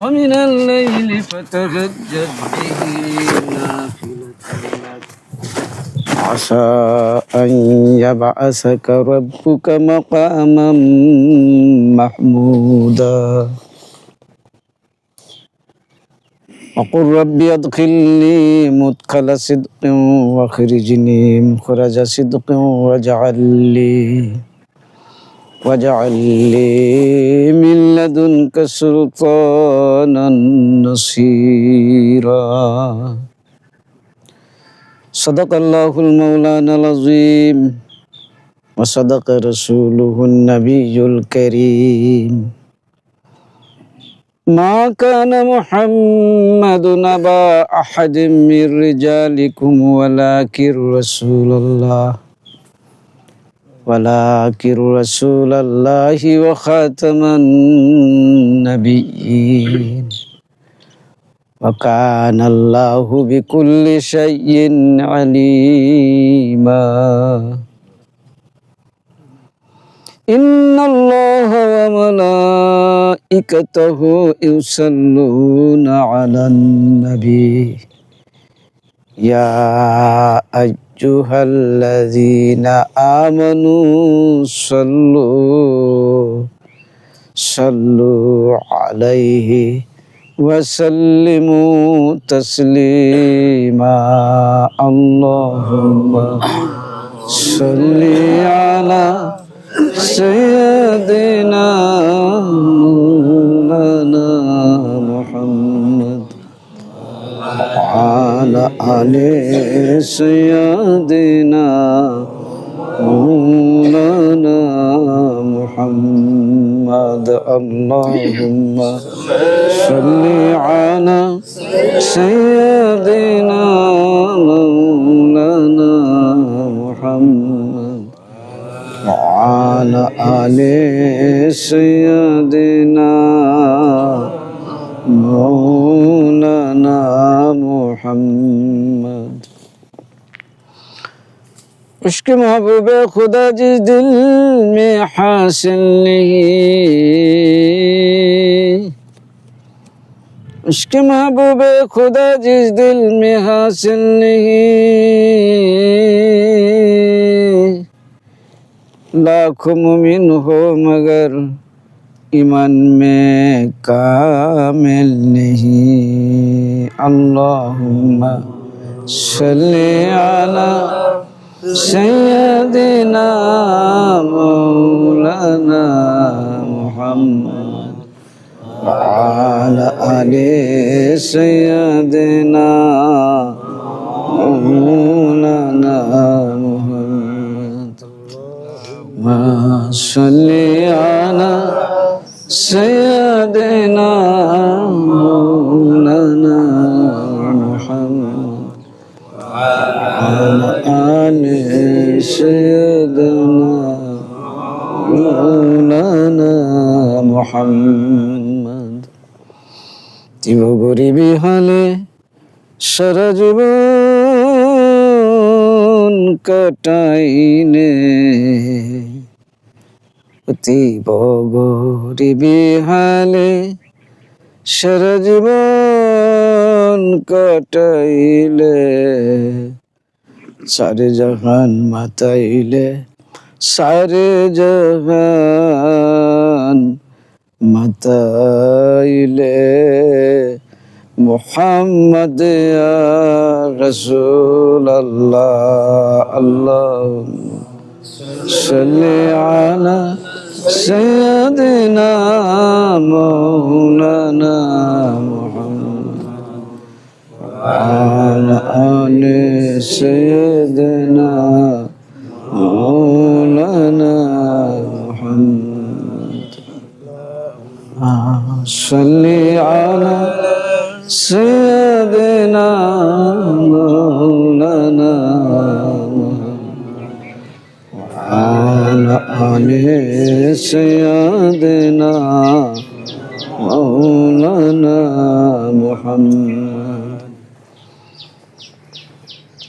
ومن الليل فتهجد به نافلة لك عسى أن يبعثك ربك مقاما محمودا وقل رب ادخلني مدخل صدق واخرجني مخرج صدق واجعل لي من لدنك سلطانا نصيرا صدق الله المولانا العظيم وصدق رسوله النبي الكريم ما كان محمد أبا أحد من رجالكم ولكن رسول الله وخاتم النبيين وكان الله بكل شيء عليما إن الله وملائكته يصلون على النبي يا أيها الذين آمنوا صلوا عليه وسلموا تسليما اللهم صل على سيدنا مولانا محمد وعلى آل سيدنا مولانا محمد اللهم صل على سيدنا مولانا محمد وعلى آل سيدنا مولانا محمد عشق محبوب خدا जिस दिल में हासिल नहीं عشق محبوب خدا जिस दिल में हासिल नहीं लाखों मुमिन हो मगर ईमान में कामिल नहीं अल्लाहुम्मा सल्ली अला सय्यदिना मौलाना मुहम्मद वअला आलि सय्यदिना मौलाना मुहम्मद सल्ली अला सय्यदिना मौलाना मुहम्मद वअला आलि सय्यदिना मौलाना मुहम्मद জীব গরিবি হালে সারা জীবন কাটাইলে অতীব গরিবি হালে সারা জীবন কাটাইলে সারে জাহান মাতাইলে সারে জাহান মাতাইলে মুহাম্মদ ইয়া রাসূলুল্লাহ আল্লাহুম্মা সাল্লি আলা সাইয়্যিদিনা মাওলানা মুহাম্মদ ওয়া আলি সাইয়্যিদিনা মাওলানা মুহাম্মদ সাল্লি আলা সাইয়্যিদিনা মাওলানা وعلى آل سيدنا مولانا محمد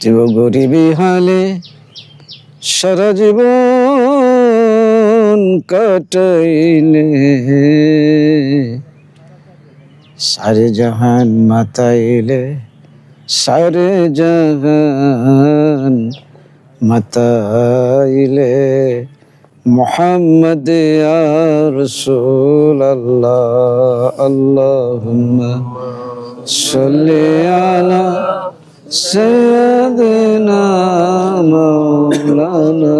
জীব গরিবি হালে সারা জীবন কাটাইলে सारे जहान मताइले सारे जहान मताइले मोहम्मद या रसूल अल्लाह अल्लाहुम्मा सल्ली अला सय्यदिना मौलाना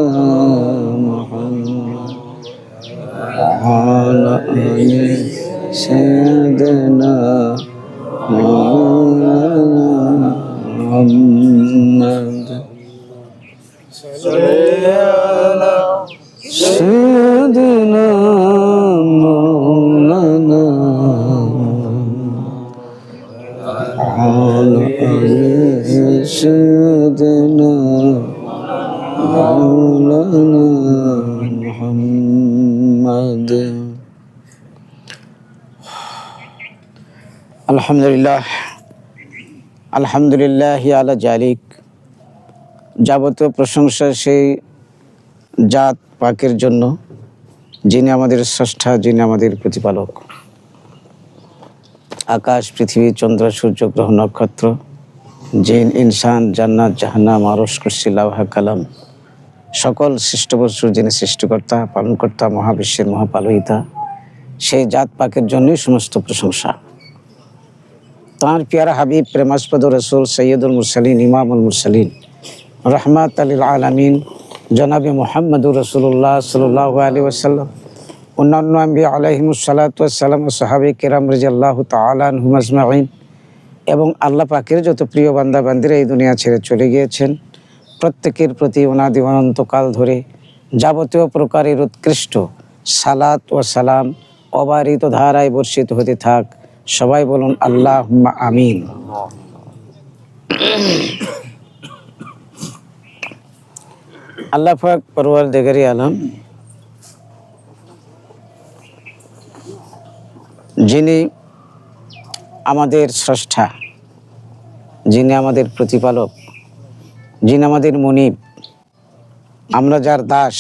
मुहम्मद وعلى آل سيدنا مولانا محمد سيدنا مولانا وعلى آل سيدنا مولانا محمد আলহামদুলিল্লাহ আলহামদুলিল্লাহি আলা জালিক। যাবতীয় প্রশংসা সেই জাত পাকের জন্য যিনি আমাদের স্রষ্টা, যিনি আমাদের প্রতিপালক। আকাশ, পৃথিবী, চন্দ্র, সূর্য, গ্রহ, নক্ষত্র, জিন, ইনসান, জান্নাত, জাহান্নাম, আরশ, কুরসি, লাওহা, কালাম, সকল সৃষ্ট বস্তুর যিনি সৃষ্টিকর্তা, পালনকর্তা, মহাবিশ্বের মহাপালয়িতা, সেই জাত পাকের জন্যই সমস্ত প্রশংসা। তাঁর পিয়ারা হাবিব, প্রেমাস্পদ রসুল, সৈয়দুল মুরসালিন, ইমামুল মুরসালিন, রহমাত আলিল আলামিন, জনাবে মুহাম্মদুর রসুল্লাহ সাল্লাল্লাহু আলাইহি ওয়াসাল্লাম, অন্যান্য আম্বিয়া আলাইহিমুস সালাতু ওয়াস সালাম ও সাহাবে কেরাম রাদিয়াল্লাহু তাআলা আনহুম আজমাইন, এবং আল্লাহ পাকের যত প্রিয় বান্দা বান্দিরা এই দুনিয়া ছেড়ে চলে গিয়েছেন, প্রত্যেকের প্রতি অনাদি অনন্তকাল ধরে যাবতীয় প্রকারের উৎকৃষ্ট সালাত ও সালাম অবারিত ধারায় বর্ষিত হতে থাক। সবাই বলুন আল্লাহুম্মা আমিন। আল্লাহ পাক পরওয়ারদিগারে আলম যিনি আমাদের স্রষ্টা, যিনি আমাদের প্রতিপালক, যিনি আমাদের মুনিব, আমরা যার দাস,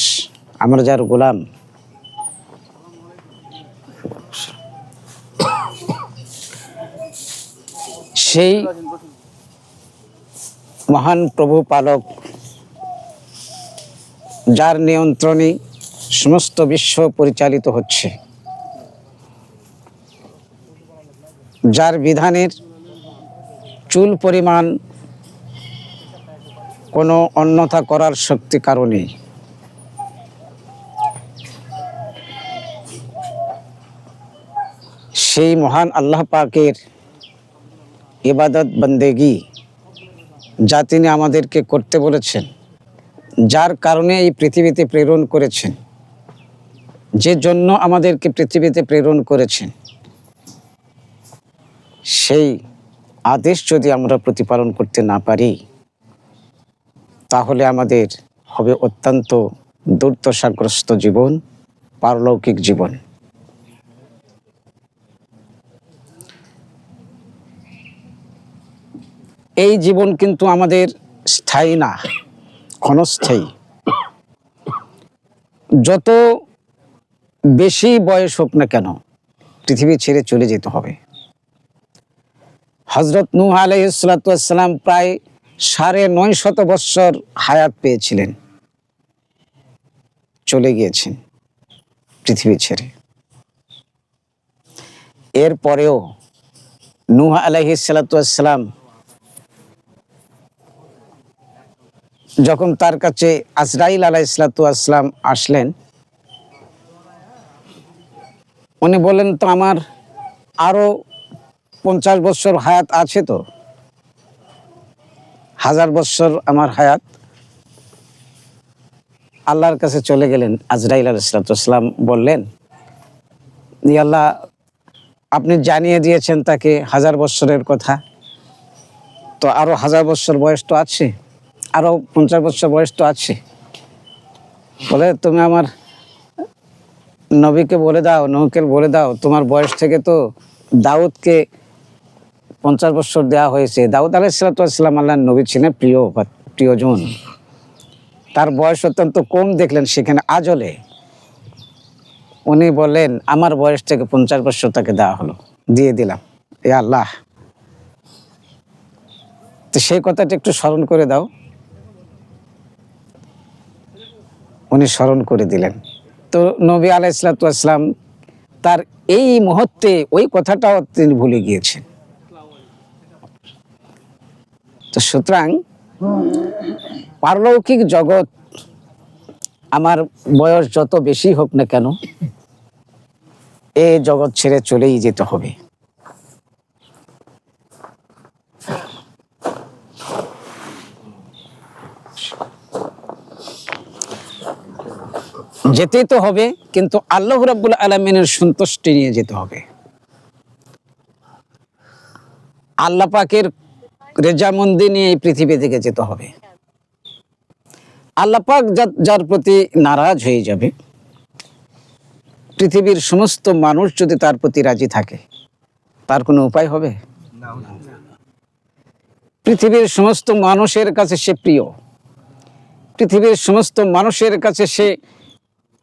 আমরা যার গোলাম, সেই মহান প্রভু পালক, যার নিয়ন্ত্রণে সমস্ত বিশ্ব পরিচালিত হচ্ছে, যার বিধানের চুল পরিমাণ কোনো অন্যথা করার শক্তি কারণে সেই মহান আল্লাহ পাকের ইবাদত বন্দেগি যা তিনি আমাদেরকে করতে বলেছেন, যার কারণে এই পৃথিবীতে প্রেরণ করেছেন, যে জন্য আমাদেরকে পৃথিবীতে প্রেরণ করেছেন, সেই আদেশ যদি আমরা প্রতিপালন করতে না পারি তাহলে আমাদের হবে অত্যন্ত দুর্দশাগ্রস্ত জীবন, পারলৌকিক জীবন। এই জীবন কিন্তু আমাদের স্থায়ী না, ক্ষণস্থায়ী। যত বেশি বয়স হোক না কেন পৃথিবী ছেড়ে চলে যেতে হবে। হযরত নূহ আলাইহিস সালাতু ওয়াস সালাম প্রায় ৯৫০ বৎসর হায়াত পেয়েছিলেন, চলে গিয়েছেন পৃথিবী ছেড়ে। এরপরেও নূহ আলাইহিস সালাতু ওয়াস সালাম যখন তার কাছে আজরাইল আলাইহিস সালাতু ওয়াস সালাম আসলেন, উনি বললেন, তো আমার আরো ৫০ বৎসর হায়াত আছে, তো ১০০০ বৎসর আমার হায়াত। আল্লাহর কাছে চলে গেলেন। আজরাইল আলাইহিস সালাতু ওয়াস সালাম বললেন, ই আল্লাহ, আপনি জানিয়ে দিয়েছেন তাকে ১০০০ বৎসরের কথা, তো আরো ১০০০ বৎসর বয়স তো আছে, আরো ৫০ বৎসর বয়স তো আছে। বলে, তুমি আমার নবীকে বলে দাও, নূহকে বলে দাও, তোমার বয়স থেকে তো দাউদকে ৫০ বৎসর দেওয়া হয়েছে। দাউদ আলাইহিস সালাতু ওয়াস সালাম আল্লাহর নবী ছিলেন, প্রিয়জন। তার বয়স অত্যন্ত কম দেখলেন সেখানে আজলে। উনি বললেন, আমার বয়স থেকে ৫০ বৎসর তাকে দেওয়া হলো, দিয়ে দিলাম। এ আল্লাহ, তো সেই কথাটা একটু স্মরণ করে দাও। উনি স্মরণ করে দিলেন। তো নবী আলাইহিসসালাম তার এই মুহূর্তে ওই কথাটাও তিনি ভুলে গিয়েছেন। তো সুতরাং পারলৌকিক জগৎ, আমার বয়স যত বেশি হোক না কেন, এই জগৎ ছেড়ে চলেই যেতে হবে। যেতেই তো হবে, কিন্তু আল্লাহ রাব্বুল আলামিনের সন্তুষ্টি নিয়ে যেতে হবে। আল্লাহ পাকের রেজামন্দি নিয়ে এই পৃথিবী থেকে যেতে হবে। আল্লাহ পাক যার প্রতি নারাজ হয়ে যাবে, পৃথিবীর সমস্ত মানুষ যদি তার প্রতি রাজি থাকে, তার কোনো উপায় হবে? পৃথিবীর সমস্ত মানুষের কাছে সে প্রিয়, পৃথিবীর সমস্ত মানুষের কাছে সে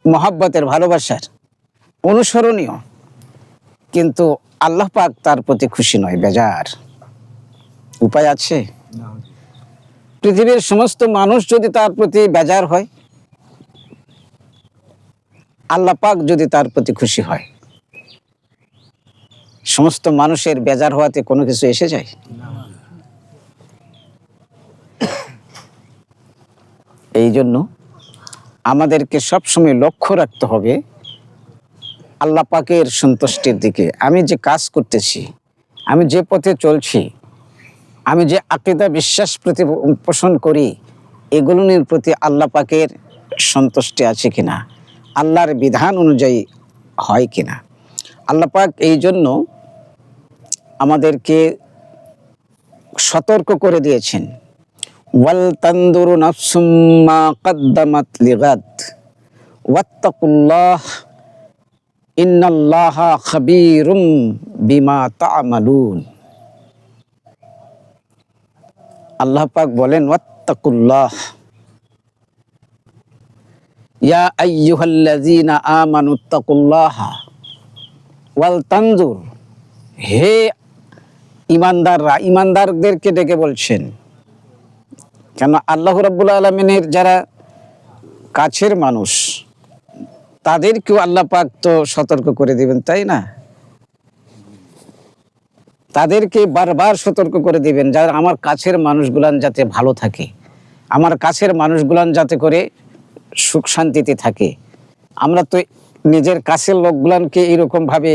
মহাব্বতের, ভালোবাসার, অনুসরণীয়, কিন্তু আল্লাহ পাক তার প্রতি খুশি নয়, বেজার। উপায় আছে? পৃথিবীর সমস্ত মানুষ যদি তার প্রতি বেজার হয়, আল্লাহ পাক যদি তার প্রতি খুশি হয়, সমস্ত মানুষের বেজার হওয়াতে কোনো কিছু এসে যায়? এই জন্য আমাদেরকে সবসময় লক্ষ্য রাখতে হবে আল্লাহ পাকের সন্তুষ্টির দিকে। আমি যে কাজ করতেছি, আমি যে পথে চলছি, আমি যে আকীদা বিশ্বাস প্রতি পোষণ করি, এগুলোর প্রতি আল্লাহ পাকের সন্তুষ্টি আছে কিনা, আল্লাহর বিধান অনুযায়ী হয় কিনা। আল্লাহ পাক এই জন্য আমাদেরকে সতর্ক করে দিয়েছেন, ওয়াল তানদুরু নাফসুম মা কদ্দামাত লিগাদ ওয়াত্তাকুল্লাহ ইন্নাল্লাহা খাবীরুম বিমা তা'মালুন। আল্লাহ পাক বলেন, ওয়াত্তাকুল্লাহ ইয়া আইয়ুহাল্লাযীনা আমানুত্তাকুল্লাহা ওয়াল তানজুর। হে ঈমানদাররা, ঈমানদারদেরকে ডেকে বলছেন। কেন? আল্লাহ রাব্বুল আলামিনের যারা কাছের মানুষ, তাদেরকেও আল্লাহ পাক তো সতর্ক করে দিবেন, তাই না? তাদেরকে বারবার সতর্ক করে দিবেন, যারা আমার কাছের মানুষগুলান যাতে ভালো থাকে, আমার কাছের মানুষগুলান যাতে করে সুখ শান্তিতে থাকে। আমরা তো নিজের কাছের লোকগুলানকে এরকমভাবে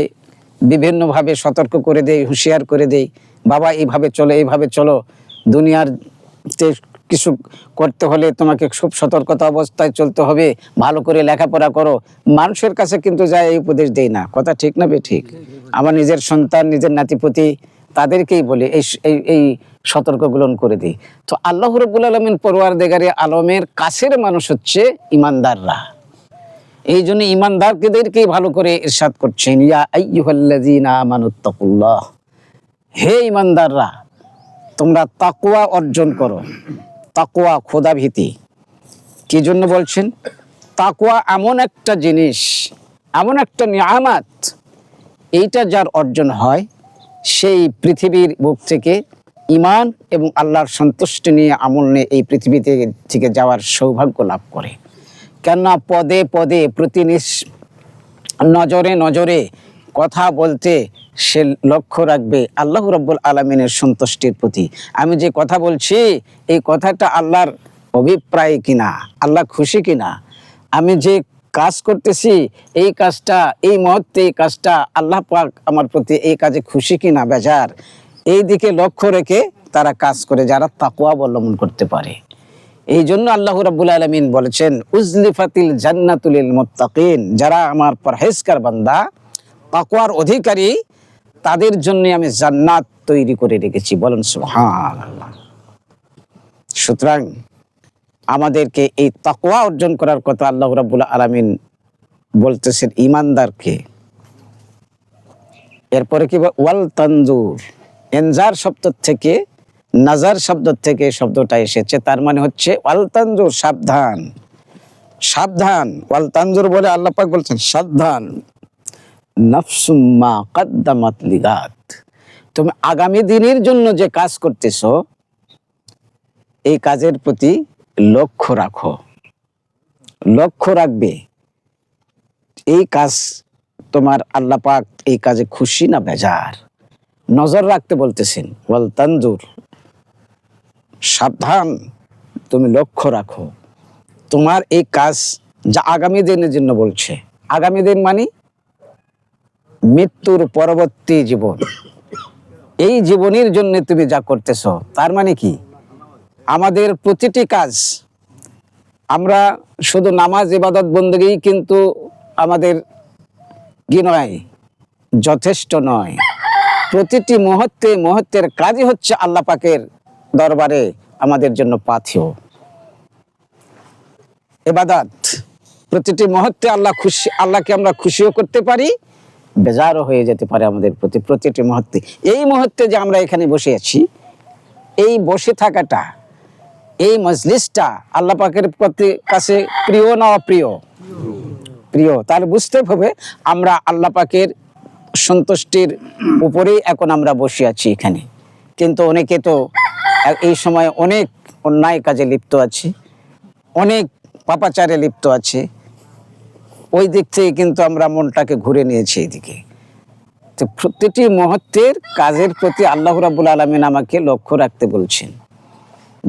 বিভিন্নভাবে সতর্ক করে দেই, হুঁশিয়ার করে দেই, বাবা এইভাবে চলো, এইভাবে চলো, দুনিয়ার কিছু করতে হলে তোমাকে খুব সতর্কতা অবস্থায় চলতে হবে, ভালো করে লেখাপড়া করো। মানুষের কাছে কিন্তু যায় এই উপদেশ দেই না, কথা ঠিক না ঠিক? আমার নিজের সন্তান, নিজের নাতিপতি, তাদেরকেই বলি, এই সতর্কগুলো করে দিই। তো আল্লাহ রাব্বুল আলামিন পরওয়ারদিগারে আলমের কাছের মানুষ হচ্ছে ঈমানদাররা। এই জন্য ঈমানদারদেরকেই ভালো করে ইরশাদ করছেন, ইয়া আইয়ুহাল্লাযীনা আমানুত্তাকুল্লাহ। হে ঈমানদাররা, তোমরা তাকওয়া অর্জন করো। তাকওয়া, খোদাভীতি। কি জন্য বলছেন? তাকওয়া এমন একটা জিনিস, এমন একটা নিয়ামত, এইটা যার অর্জন হয়, সেই পৃথিবীর বুক থেকে ঈমান এবং আল্লাহর সন্তুষ্টি নিয়ে আমল নিয়ে এই পৃথিবী থেকে যাওয়ার সৌভাগ্য লাভ করে। কেননা পদে পদে, প্রতি নজরে নজরে কথা বলতে সে লক্ষ্য রাখবে আল্লাহ রাব্বুল আলামিনের সন্তুষ্টির প্রতি। আমি যে কথা বলছি, এই কথাটা আল্লাহর অভিপ্রায় কিনা, আল্লাহ খুশি কিনা। আমি যে কাজ করতেছি, এই কাজটা, এই মুহূর্তে এই কাজটা আল্লাহ পাক আমার প্রতি এই কাজে খুশি কিনা, বেজার, এই দিকে লক্ষ্য রেখে তারা কাজ করে, যারা তাকওয়া অবলম্বন করতে পারে। এই জন্য আল্লাহ রাব্বুল আলামিন বলেছেন, উজলিফাতিল জান্নাতুল লিল মুত্তাকিন। যারা আমার পরহেজগার বান্দা, তাকওয়ার অধিকারী, তাদের জন্য আমি জান্নাত তৈরি করে রেখেছি। বলেন সুবহানাল্লাহ। সুতরাং আমাদেরকে এই তাকওয়া অর্জন করার কথা আল্লাহ রাব্বুল আলামিন বলতেছেন ঈমানদারকে। এরপরে কি ওয়াল তানজুর, এনজার শব্দ থেকে, নাজার শব্দ থেকে শব্দটা এসেছে, তার মানে হচ্ছে ওয়াল তানজুর, সাবধান, সাবধান। ওয়াল তানজুর বলে আল্লাহ পাক বলছেন সাবধান, নাফসুম মা কদ্দামাত লিগাদ। তুমি আগামী দিনের জন্য যে কাজ করতেছো এই কাজের প্রতি লক্ষ্য রাখো, লক্ষ্য রাখবে এই কাজ তোমার আল্লাহ পাক এই কাজে খুশি না বেজার, নজর রাখতে বলতেছেন। ওয়াল তানজুর, সাবধান, তুমি লক্ষ্য রাখো তোমার এই কাজ যা আগামী দিনের জন্য বলছে। আগামী দিন মানে মৃত্যুর পরবর্তী জীবন, এই জীবনের জন্য তুমি যা করতেছো তার মানে কি আমাদের প্রতিটি কাজ, আমরা শুধু নামাজ ইবাদত বন্দেগী কিন্তু আমাদের কি নয়, যথেষ্ট নয়। প্রতিটি মুহূর্তে মুহূর্তের কাজই হচ্ছে আল্লাহ পাকের দরবারে আমাদের জন্য পাথেয় ইবাদত। প্রতিটি মুহূর্তে আল্লাহকে আমরা খুশিও করতে পারি, বেজারও হয়ে যেতে পারে আমাদের প্রতি প্রতিটি মুহূর্তে। এই মুহূর্তে যে আমরা এখানে বসে আছি, এই বসে থাকাটা, এই মজলিসটা আল্লাহ পাকের প্রতি কাছে প্রিয় না অপ্রিয়? প্রিয়। তার বুঝতে হবে আমরা আল্লাহ পাকের সন্তুষ্টির উপরেই এখন আমরা বসে আছি এখানে। কিন্তু অনেকে তো এই সময় অনেক অন্যায় কাজে লিপ্ত আছে, অনেক পাপাচারে লিপ্ত আছে। ওই দিক থেকে কিন্তু আমরা মনটাকে ঘুরে নিয়েছি এইদিকে। তো প্রতিটি মুহূর্তের কাজের প্রতি আল্লাহ রাব্বুল আলামিন আমাকে লক্ষ্য রাখতে বলছেন।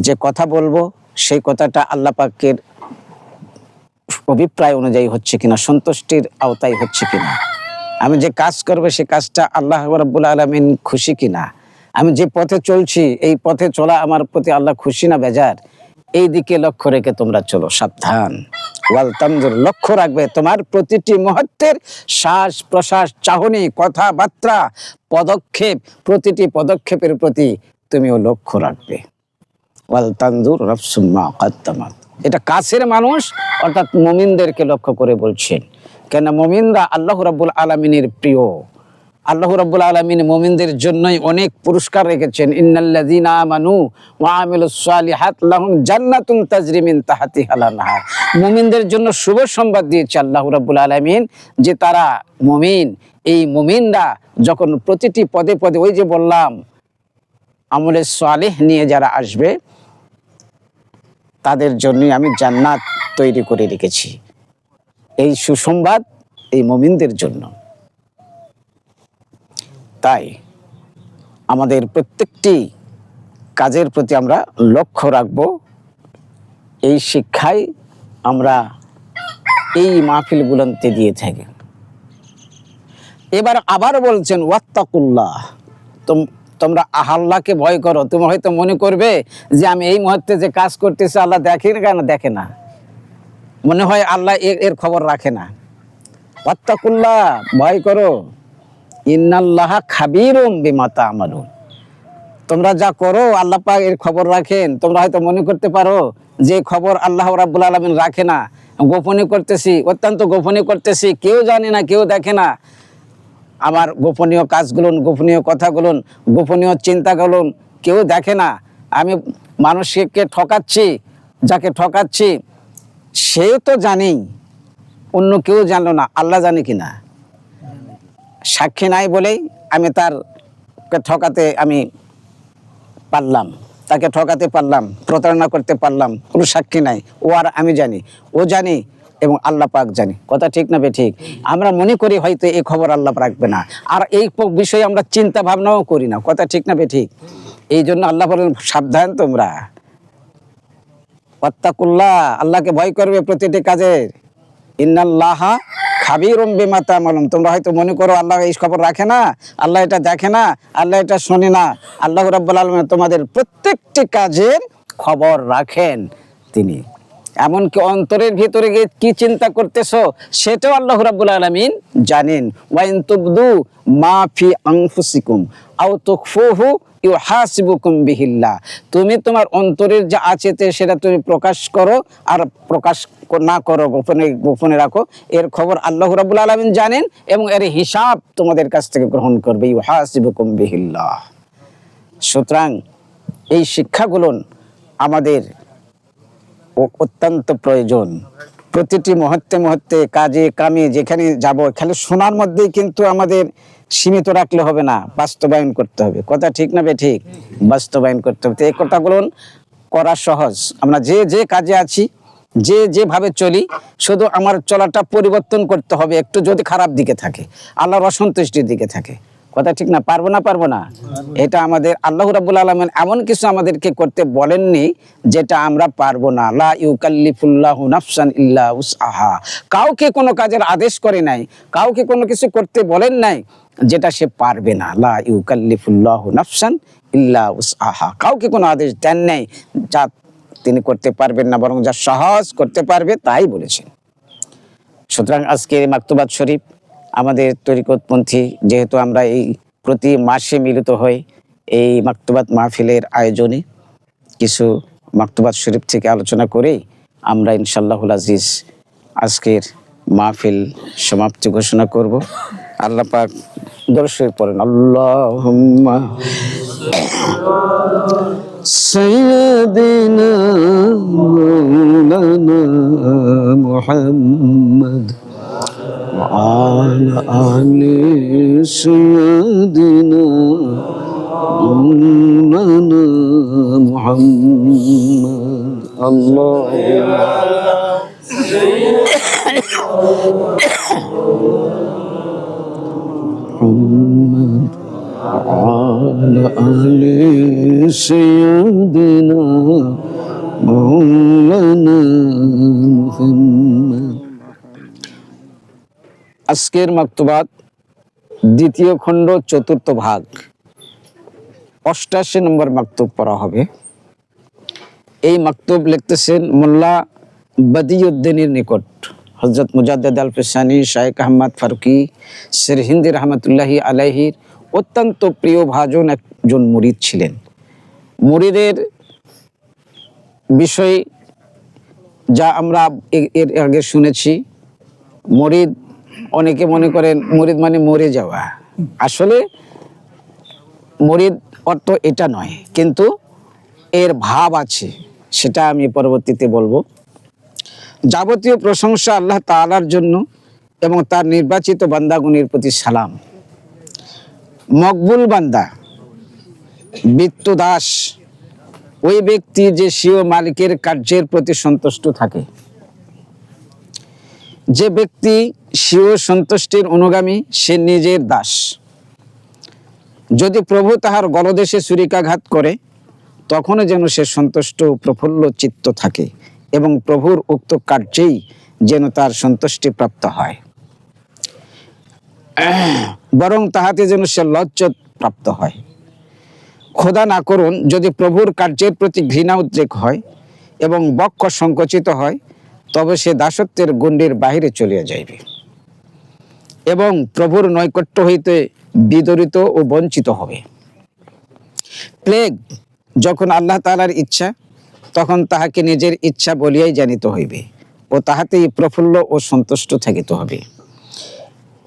যে কথা বলবো সেই কথাটা আল্লাহ পাকের অভিপ্রায় অনুযায়ী হচ্ছে কিনা, সন্তুষ্টির আওতায় হচ্ছে কিনা, আমি যে কাজ করবো সে কাজটা আল্লাহ রাব্বুল আলামিন খুশি কিনা, আমি যে পথে চলছি এই পথে চলা আমার প্রতি আল্লাহ খুশি না বেজার, এই দিকে লক্ষ্য রেখে তোমরা চলো। সাবধান, ওয়াল তানজুর, লক্ষ্য রাখবে তোমার প্রতিটি মুহূর্তের শ্বাস প্রশ্বাস, চাহনি, কথাবার্তা, পদক্ষেপ, প্রতিটি পদক্ষেপের প্রতি তুমিও লক্ষ্য রাখবে। ওয়াল তানজুর নাফসুম মা কদ্দামাত, এটা কাছের মানুষ অর্থাৎ মুমিনদেরকে লক্ষ্য করে বলছেন। কেন মুমিনরা আল্লাহ রাব্বুল আলামিনের প্রিয়। আল্লাহ রাব্বুল আলামিন মুমিনদের জন্যই অনেক পুরস্কার রেখেছেন। ইন্নাল্লাযীনা আমানু ওয়া আমিলুস সালিহাত লাহুম জান্নাতুন তাজরি মিন তাহতিহাল আনহার। মুমিনদের জন্য শুভ সংবাদ দিয়েছে আল্লাহ রাব্বুল আলামিন যে তারা মুমিন, এই মুমিনরা যখন প্রতিটি পদে পদে, ওই যে বললাম আমলে সালেহ নিয়ে যারা আসবে তাদের জন্যই আমি জান্নাত তৈরি করে রেখেছি। এই সুসংবাদ এই মুমিনদের জন্য। তাই আমাদের প্রত্যেকটি কাজের প্রতি আমরা লক্ষ্য রাখব, এই শিক্ষাই আমরা এই মাহফিলগুলোতে দিয়ে থাকি। এবার আবার বলছেন ওয়াত্তাকুল্লাহ, তোমরা আল্লাহকে ভয় করো। তুমি হয়তো মনে করবে যে আমি এই মুহূর্তে যে কাজ করতেছি আল্লাহ দেখে না, কেন দেখে না, মনে হয় আল্লাহ এর খবর রাখে না। ওয়াত্তাকুল্লাহ, ভয় করো। ইন্নাল্লাহা খাবীরুম বিমা তা'মালুন, তোমরা যা করো আল্লাহ পাক এর খবর রাখেন। তোমরা হয়তো মনে করতে পারো যে খবর আল্লাহ রাব্বুল আলামিন রাখে না, গোপনে করতেছি, অত্যন্ত গোপনে করতেছি, কেউ জানে না, কেউ দেখে না আমার গোপনীয় কাজগুলো, গোপনীয় কথাগুলো, গোপনীয় চিন্তাগুলো কেউ দেখে না। আমি মানুষকে ঠকাচ্ছি, যাকে ঠকাচ্ছি সেও তো জানি, অন্য কেউ জানলো না, আল্লাহ জানে কিনা? সাক্ষী নাই বলেই আমি তারকে ঠকাতে আমি পারলাম, তাকে ঠকাতে পারলাম, প্রতারণা করতে পারলাম, কোনো সাক্ষী নাই। ও আর আমি জানি, ও জানি এবং আল্লাহ পাক জানি। কথা ঠিক না বেঠিক? আমরা মনে করি হয়তো এই খবর আল্লাহ রাখবে না, আর এই বিষয়ে আমরা চিন্তা ভাবনাও করি না। কথা ঠিক না বেঠিক? এই জন্য আল্লাহ বলেন সাবধান তোমরা, ওয়াত্তাকুল্লাহ, আল্লাহকে ভয় করবে প্রতিটি কাজের। ইন্নাল্লাহা খাবীরুম বিমা তা'মালুন, তোমরা হয়তো মনে করো আল্লাহ এই খবর রাখে না, আল্লাহ এটা দেখে না, আল্লাহ এটা শোনে না। আল্লাহ রাব্বুল আলামিন তোমাদের প্রত্যেকটি কাজের খবর রাখেন তিনি। এমনকি অন্তরের ভিতরে গিয়ে কি চিন্তা করতেছো সেটাও আল্লাহ রাব্বুল আলামিন জানেন। ওয়া ইন তুবদু মা ফি আনফুসিকুম আও তুখফুহু ইউহাসিবুকুম বিহিল্লাহ, তুমি তোমার অন্তরের যা আছে সেটা তুমি প্রকাশ করো, আর প্রকাশ না করো, গোপনে রাখো, এর খবর আল্লাহ রাব্বুল আলামিন জানেন এবং এর হিসাব তোমাদের কাছ থেকে গ্রহণ করবে। ইউহাসিবুকুম বিহিল্লাহ। সুতরাং এই শিক্ষাগুলো আমাদের অত্যন্ত প্রয়োজন। প্রতিটি মুহূর্তে মুহূর্তে কাজে কামে যেখানে যাব, খালি শোনার মধ্যেই কিন্তু আমাদের সীমিত রাখলে হবে না, বাস্তবায়ন করতে হবে। কথা ঠিক না ঠিক? বাস্তবায়ন করতে হবে। তো এই কথাগুলো করা সহজ। আমরা যে যে কাজে আছি, যে যেভাবে চলি, শুধু আমার চলাটা পরিবর্তন করতে হবে। একটু যদি খারাপ দিকে থাকে, আল্লাহর অসন্তুষ্টির দিকে থাকে, কথা ঠিক না? পারবো না। এটা আমাদের আল্লাহ রাব্বুল আলামিন এমন কিছু আমাদেরকে করতে বলেননি যেটা আমরা পারবো না। লা ইউকাল্লিফুল্লাহু নাফসান ইল্লা উসআহা। কাউকে কোনো কাজের আদেশ করে নাই, কাউকে কোনো কিছু করতে বলেন নাই যেটা সে পারবে না। লা ইউকাল্লিফুল্লাহু নাফসান ইল্লা উসআহা। কাউকে কোনো আদেশ দেন নাই যা তিনি করতে পারবেন না, বরং যা সহজ করতে পারবে তাই বলেছেন। সুতরাং আজকের মাকতুবাত শরীফ আমাদের তরিকতপন্থী, যেহেতু আমরা এই প্রতি মাসে মিলিত হই এই মাকতুবাত মাহফিলের আয়োজনে, কিছু মাকতুবাত শরীফ থেকে আলোচনা করেই আমরা ইনশাআল্লাহুল আজিজ আজকের মাহফিল সমাপ্তি ঘোষণা করব। আল্লাহ পাক দর্শক পড়েন, আল্লাহুম্মা সাইয়্যিদিনা মাওলানা মুহাম্মদ وعلى آل سيدنا مولانا محمد الله محمد وعلى آل سيدنا مولانا محمد। আজকের মাকতুবাত দ্বিতীয় খণ্ড চতুর্থ ভাগ 88 নম্বর মাকতুব পড়া হবে। এই মাকতুব লিখতেছেন মোল্লা বদিউদ্দিনের নিকট। হযরত মুজাদ্দিদ আল ফিসানি শাইখ আহমদ ফারুকি সিরহিন্দি রহমতুল্লাহি আলাইহির অত্যন্ত প্রিয় ভাজন একজন মুরিদ ছিলেন। মুরিদের বিষয় যা আমরা এর আগে শুনেছি, মুরিদ অনেকে মনে করেন মুরিদ মানে মরে যাওয়া। আসলে মুরিদ অর্থ এটা নয়, কিন্তু এর ভাব আছে, সেটা আমি পরবর্তীতে বলবো। যাবতীয় প্রশংসা আল্লাহ তাআলার জন্য এবং তার নির্বাচিত বান্দাগণের প্রতি সালাম। মকবুল বান্দা, বিত্তদাস ওই ব্যক্তি যে স্বীয় মালিকের কার্যের প্রতি সন্তুষ্ট থাকে। যে ব্যক্তি স্বীয় সন্তুষ্টির অনুগামী সে নিজের দাস। যদি প্রভু তাহার গলদেশে ছুরিকাঘাত করে তখনও যেন সে সন্তুষ্ট প্রফুল্ল চিত্ত থাকে এবং প্রভুর উক্ত কার্যেই যেন তার সন্তুষ্টি প্রাপ্ত হয়, বরং তাহাতে যেন সে লজ্জত প্রাপ্ত হয়। খোদা না করুন যদি প্রভুর কার্যের প্রতি ঘৃণা উদ্রেক হয় এবং বক্ষ সংকুচিত হয়, তবে সে দাসত্বের গণ্ডির বাহিরে চলিয়া যাইবে এবং প্রভুর নৈকট্য হইতে বিদরিত ও বঞ্চিত হবে। প্লেগ যখন আল্লাহ তাআলার ইচ্ছা, তখন তাহাকে নিজের ইচ্ছা বলিয়াই জানিতে হইবে ও তাহাতেই প্রফুল্ল ও সন্তুষ্ট থাকিতে হবে।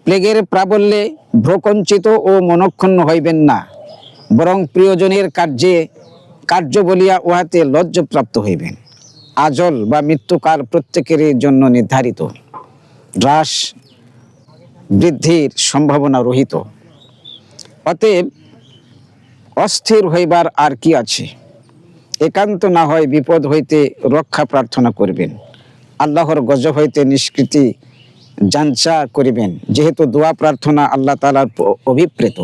প্লেগের প্রাবল্যে ভ্রকঞ্চিত ও মনক্ষুণ্ণ হইবেন না, বরং প্রিয়জনের কার্য বলিয়া উহাতে লজ্জাপ্রাপ্ত হইবেন। আজল বা মৃত্যুকাল প্রত্যেকের জন্য নির্ধারিত, হ্রাস বৃদ্ধির সম্ভাবনা রহিত। অতএব অস্থির হইবার আর কি আছে? একান্ত না হয় বিপদ হইতে রক্ষা প্রার্থনা করিবেন, আল্লাহর গজব হইতে নিষ্কৃতি যাঞ্চা করিবেন, যেহেতু দোয়া প্রার্থনা আল্লাহ তাআলার অভিপ্রেত।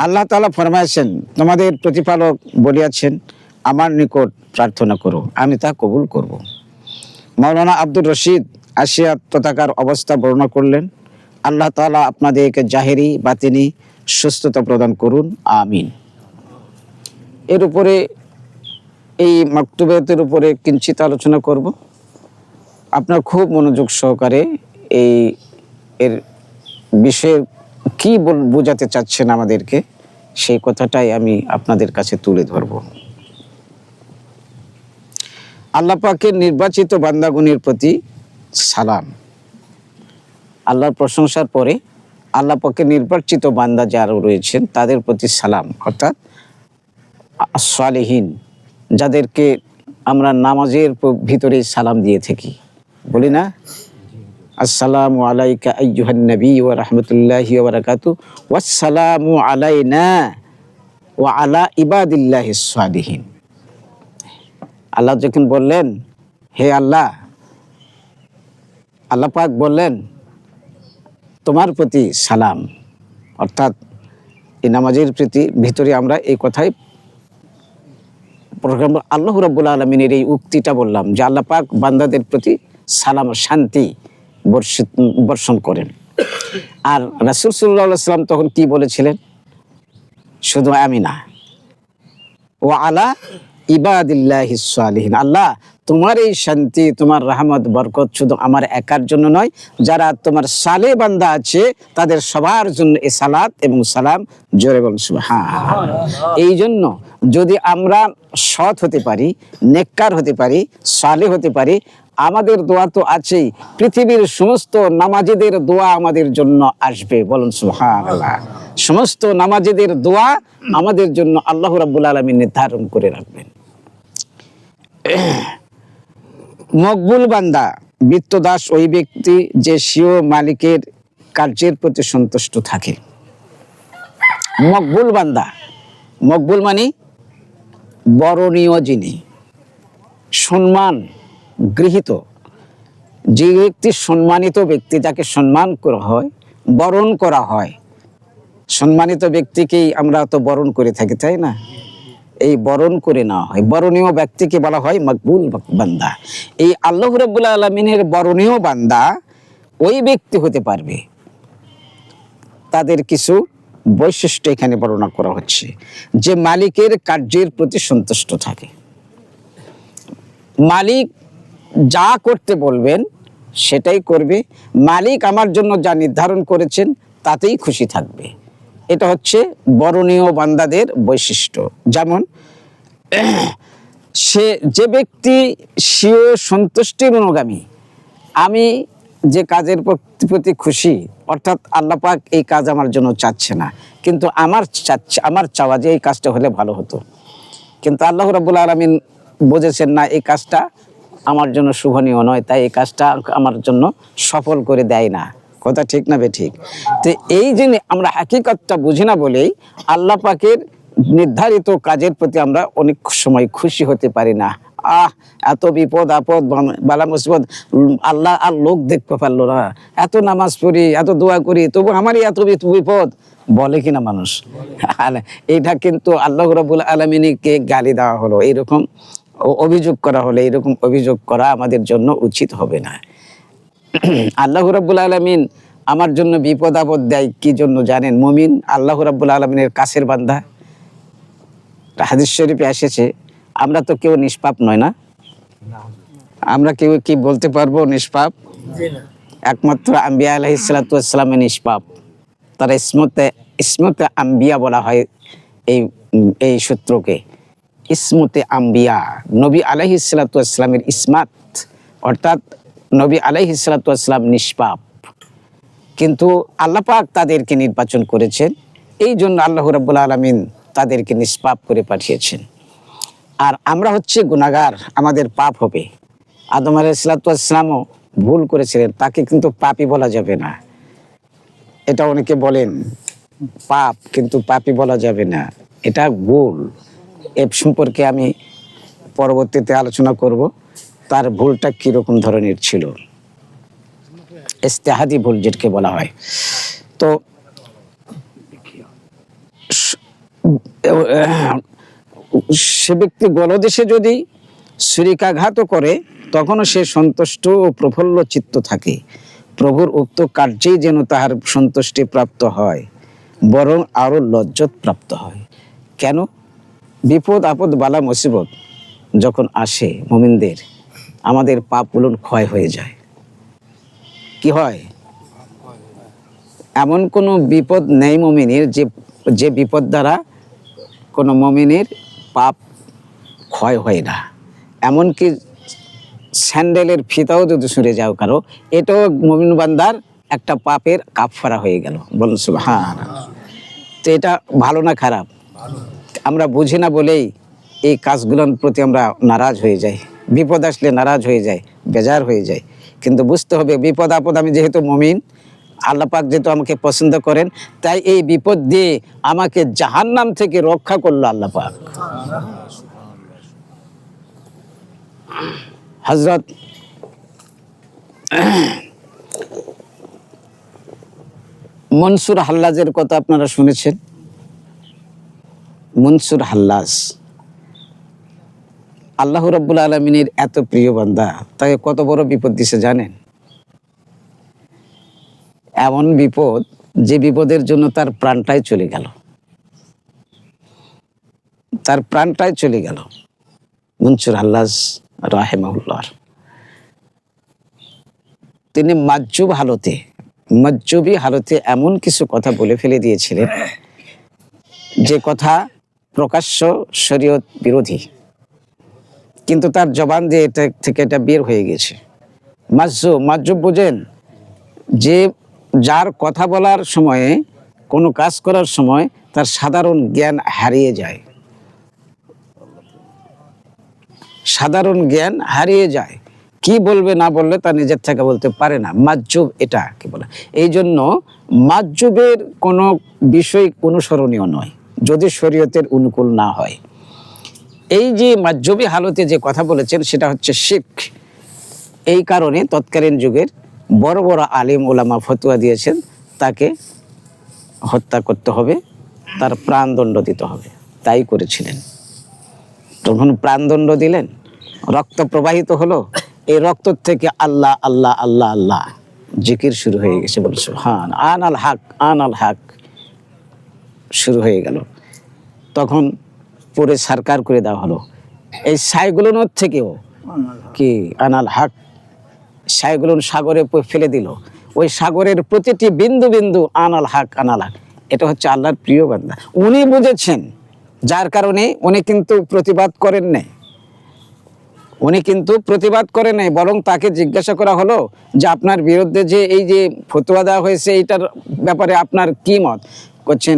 আল্লাহ তাআলা ফরমাইছেন, তোমাদের প্রতিপালক বলিয়াছেন, আমার নিকট প্রার্থনা করো, আমি তা কবুল করব। মাওলানা আব্দুর রশিদ আসিয়া তথাকার অবস্থা বর্ণনা করলেন। আল্লাহ তাআলা আপনাদেরকে জাহেরি বাতিনি সুস্থতা প্রদান করুন, আমিন। এর উপরে এই মাকতুবাতের উপরে কিঞ্চিত আলোচনা করব। আপনার খুব মনোযোগ সহকারে এর বিষয়ে কি বোঝাতে চাচ্ছেন আমাদেরকে, সেই কথাটাই আমি আপনাদের কাছে তুলে ধরব। আল্লাহ পাকের নির্বাচিত বান্দাগণের প্রতি সালাম। আল্লাহর প্রশংসার পরে আল্লাহ পাকের নির্বাচিত বান্দা যারা রয়েছেন তাদের প্রতি সালাম, অর্থাৎ সালেহীন, যাদেরকে আমরা নামাজের ভিতরে সালাম দিয়ে থাকি, বলি না? আসসালামু আলাইকা আইয়ুহান নবী ওয়া রাহমাতুল্লাহি ওয়া বারাকাতুহু ওয়াসসালামু আলাইনা ওয়া আলা ইবাদিল্লাহিস সালিহিন। আল্লাহ যখন বললেন, হে আল্লাহ, আল্লাহ পাক বললেন তোমার প্রতি সালাম, অর্থাৎ এই নামাজের প্রতি ভিতরে আমরা এই কথাই প্রোগ্রাম আল্লাহ রাব্বুল আলামিনের এই উক্তিটা বললাম যে আল্লাহ পাক বান্দাদের প্রতি সালাম শান্তি বর্ষণ করেন। আর রাসূল সাল্লাল্লাহু আলাইহি ওয়াসাল্লাম তখন কি বলেছিলেন? শুধু আমি না, ওয়া আলা ইবাদিল্লাহিস সালিহিন, আল্লাহ তোমার এই শান্তি, তোমার রহমত বরকত শুধু আমার একার জন্য নয়, যারা তোমার সালেহ বান্দা আছে তাদের সবার জন্য এই সালাত এবং সালাম। জোরে বলুন সুবহানাল্লাহ। এই জন্য যদি আমরা সৎ হতে পারি, নেককার হতে পারি, সালেহ হতে পারি, আমাদের দোয়া তো আছেই, পৃথিবীর সমস্ত নামাজীদের দোয়া আমাদের জন্য আসবে। বলুন সুবহানাল্লাহ। সমস্ত নামাজীদের দোয়া আমাদের জন্য আল্লাহ রাব্বুল আলামিন নির্ধারণ করে রাখবেন। মকবুল বান্দা বিত্তদাস ওই ব্যক্তি যে স্বীয় মালিকের কার্যের প্রতি সন্তুষ্ট থাকে। মকবুল বান্দা, মকবুল মানে বরণীয় যিনি, সম্মান গৃহীত, যে ব্যক্তি সম্মানিত ব্যক্তি, যাকে সম্মান করা হয়, বরণ করা হয়। সম্মানিত ব্যক্তিকেই আমরা তো বরণ করে থাকি, তাই না? এই বরণ করে নেওয়া হয়, বরণীয় ব্যক্তিকে বলা হয় মকবুল বান্দা। এই আল্লাহ রাব্বুল আলামিনের বরণীয় বান্দা ওই ব্যক্তি হতে পারবে, তাদের কিছু বৈশিষ্ট্য এখানে বর্ণনা করা হচ্ছে, যে মালিকের কার্যের প্রতি সন্তুষ্ট থাকে। মালিক যা করতে বলবেন সেটাই করবে, মালিক আমার জন্য যা নির্ধারণ করেছেন তাতেই খুশি থাকবে। এটা হচ্ছে বরণীয় বান্দাদের বৈশিষ্ট্য। যেমন সে যে ব্যক্তি স্বীয় সন্তুষ্টির অনুগামী, আমি যে কাজের প্রতি খুশি, অর্থাৎ আল্লাহ পাক এই কাজ আমার জন্য চাচ্ছে না, কিন্তু আমার চাওয়া যে এই কাজটা হলে ভালো হতো, কিন্তু আল্লাহ রাব্বুল আলামিন বুঝেছেন না এই কাজটা আমার জন্য শুভনীয় নয়, তাই এই কাজটা আমার জন্য সফল করে দেয় না। কথা ঠিক না বেঠিক? তো এই যে আমরা হাকিকতটা বুঝি না বলেই আল্লাহ পাকের নির্ধারিত কাজের প্রতি আমরা অনেক সময় খুশি হতে পারি না। এত বিপদ আপদ বালা মুসিবত, আল্লাহ আর লোক দেখতে পারলো না, এত নামাজ পড়ি, এত দোয়া করি, তবু আমারই এত বিপদ, বলে কিনা মানুষ? এটা কিন্তু আল্লাহ রাব্বুল আলামিনকে গালি দেওয়া হলো, এরকম অভিযোগ করা হলো, এরকম অভিযোগ করা আমাদের জন্য উচিত হবে না। আল্লাহ রাব্বুল আলামিন আমার জন্য বিপদ আপদ দেয় কি জন্য জানেন? মুমিন আল্লাহ রাব্বুল আলামিনের কাছের বান্দা। হাদিস শরীফে এসেছে, আমরা তো কেউ নিষ্পাপ নয় না, আমরা কেউ কি বলতে পারবো নিষ্পাপ? একমাত্র আম্বিয়া আলাইহিস সালাতু ওয়াস সালাম নিষ্পাপ। তারা ইসমতে আম্বিয়া বলা হয় এই সূত্রকে। ইসমতে আম্বিয়া, নবী আলাইহিস সালাতু ওয়াস সালামের ইসমাত, অর্থাৎ নবী আলাইহিস সালাতু ওয়াস সালাম নিষ্পাপ, কিন্তু আল্লাহ পাক তাদেরকে নির্বাচন করেছেন, এই জন্য আল্লাহ রাব্বুল আলামিন তাদেরকে নিষ্পাপ করে পাঠিয়েছেন। আর আমরা হচ্ছে গুনাহগার, আমাদের পাপ হবে। আদম আলাইহিস সালাতু ওয়াস সালামও ভুল করেছিলেন, তাকে কিন্তু পাপী বলা যাবে না। এটা অনেকে বলেন পাপ, কিন্তু পাপী বলা যাবে না, এটা ভুল। এ সম্পর্কে আমি পরবর্তীতে আলোচনা করব, তার ভুলটা কিরকম ধরনের ছিল, ইজতিহাদি ভুল যেটাকে বলা হয়। তো সে ব্যক্তি গলদেশে যদি ছুরিকাঘাতও করে, তখনও সে সন্তুষ্ট ও প্রফুল্ল চিত্ত থাকে। প্রভুর উক্ত কার্যেই যেন তাহার সন্তুষ্টি প্রাপ্ত হয়, বরং আরো লজ্জত প্রাপ্ত হয়। কেন? বিপদ আপদ বালা মুসিবত যখন আসে মুমিনদের, আমাদের পাপগুলো ক্ষয় হয়ে যায়। কি হয়? এমন কোনো বিপদ নেই মুমিনের যে বিপদ দ্বারা কোনো মুমিনের পাপ ক্ষয় হয় না। এমনকি স্যান্ডেলের ফিতাও যদি ছুঁড়ে যাও কারো, এটাও মুমিন বান্দার একটা পাপের কাফারা হয়ে গেল। বলুন সুবহানাল্লাহ। তো এটা ভালো না খারাপ? আমরা বুঝি না বলেই এই কাজগুলোর প্রতি আমরা নারাজ হয়ে যাই, বিপদ আসলে নারাজ হয়ে যায়, বেজার হয়ে যায়। কিন্তু বুঝতে হবে বিপদ আপদ, আমি যেহেতু মুমিন, আল্লাহ পাক যেহেতু আমাকে পছন্দ করেন, তাই এই বিপদ দিয়ে আমাকে জাহান্নাম থেকে রক্ষা করলো আল্লাহ পাক। হযরত মনসুর হাল্লাজের কথা আপনারা শুনেছেন। মনসুর হাল্লাজ আল্লাহ রাব্বুল আলামিনের এত প্রিয় বান্দা, তাকে কত বড় বিপদ দিছে জানেন? এমন বিপদ যে বিপদের জন্য তার প্রাণটাই চলে গেল, তার প্রাণটাই চলে গেল। মনসুর হাল্লাজ রাহিমাহুল্লাহ, তিনি মাজজুবি হালতে এমন কিছু কথা বলে ফেলে দিয়েছিলেন যে কথা প্রকাশ্য শরীয়ত বিরোধী, কিন্তু তার জবান দিয়ে এটা থেকে এটা বের হয়ে গেছে। মাজজুব বুঝেন, যে যার কথা বলার সময়ে, কোনো কাজ করার সময় তার সাধারণ জ্ঞান হারিয়ে যায়, সাধারণ জ্ঞান হারিয়ে যায়, কি বলবে না বললে তা নিজের থেকে বলতে পারে না। মাজজুব এটা কি বলে? এই জন্য মাজজুবের কোনো বিষয় অনুসরণীয় নয় যদি শরীয়তের অনুকূল না হয়। এই যে মাজজুবি হালতে যে কথা বলেছেন সেটা হচ্ছে শিরক। এই কারণে তৎকালীন যুগের বড় বড় আলিম ওলামা ফতোয়া দিয়েছেন তাকে হত্যা করতে হবে, তার প্রাণদণ্ড দিতে হবে। তাই করেছিলেন। তখন প্রাণদণ্ড দিলেন, রক্ত প্রবাহিত হলো, এই রক্ত থেকে আল্লাহ আল্লাহ আল্লাহ আল্লাহ জিকির শুরু হয়ে গেছে। বল সুবহান, আনাল হক আনাল হক শুরু হয়ে গেল। তখন পুরো সরকার করে দেওয়া হলো। এই ছাইগুলোর থেকেও কি আনাল হক, ছাইগুলো সাগরে ফেলে দিল। ওই সাগরের প্রতিটি বিন্দু বিন্দু আনাল হক আনাল হক। এটা হচ্ছে আল্লাহর প্রিয় বান্দা, উনি বুঝেছেন, যার কারণে উনি কিন্তু প্রতিবাদ করেন নাই। উনি কিন্তু প্রতিবাদ করেন নাই, বরং তাকে জিজ্ঞাসা করা হলো যে আপনার বিরুদ্ধে যে এই যে ফতোয়া দেওয়া হয়েছে এইটার ব্যাপারে আপনার কি মত? করছেন,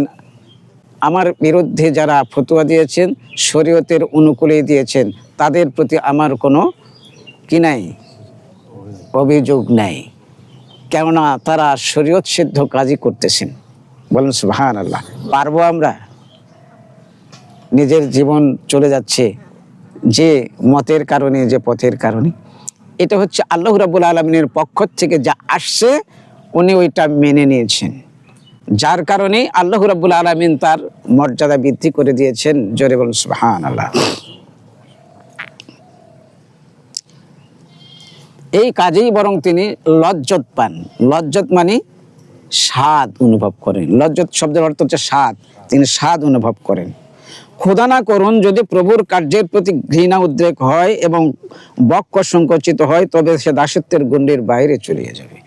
আমার বিরুদ্ধে যারা ফতোয়া দিয়েছেন শরীয়তের অনুকূলে দিয়েছেন, তাদের প্রতি আমার কোনো কি নাই, অভিযোগ নাই, কেননা তারা শরীয়ত সিদ্ধ কাজই করতেছেন। বলেন সুবহানাল্লাহ। পারবো আমরা? নিজের জীবন চলে যাচ্ছে যে মতের কারণে, যে পথের কারণে। এটা হচ্ছে আল্লাহ রাব্বুল আলামিনের পক্ষ থেকে যা আসছে উনি ওইটা মেনে নিয়েছেন, যার কারণে আল্লাহ রাব্বুল আলামিন তার মর্যাদা বৃদ্ধি করে দিয়েছেন। জোরে বলুন সুবহানাল্লাহ। এই কাজেই বরং তিনি লজ্জত পান। লজ্জত মানে স্বাদ অনুভব করেন। লজ্জত শব্দের অর্থ হচ্ছে স্বাদ, তিনি স্বাদ অনুভব করেন। খোদা না করুন যদি প্রভুর কার্যের প্রতি ঘৃণা উদ্রেক হয় এবং বক্ষ সংকুচিত হয়, তবে সে দাসত্বের গণ্ডির বাইরে চলে যাবে।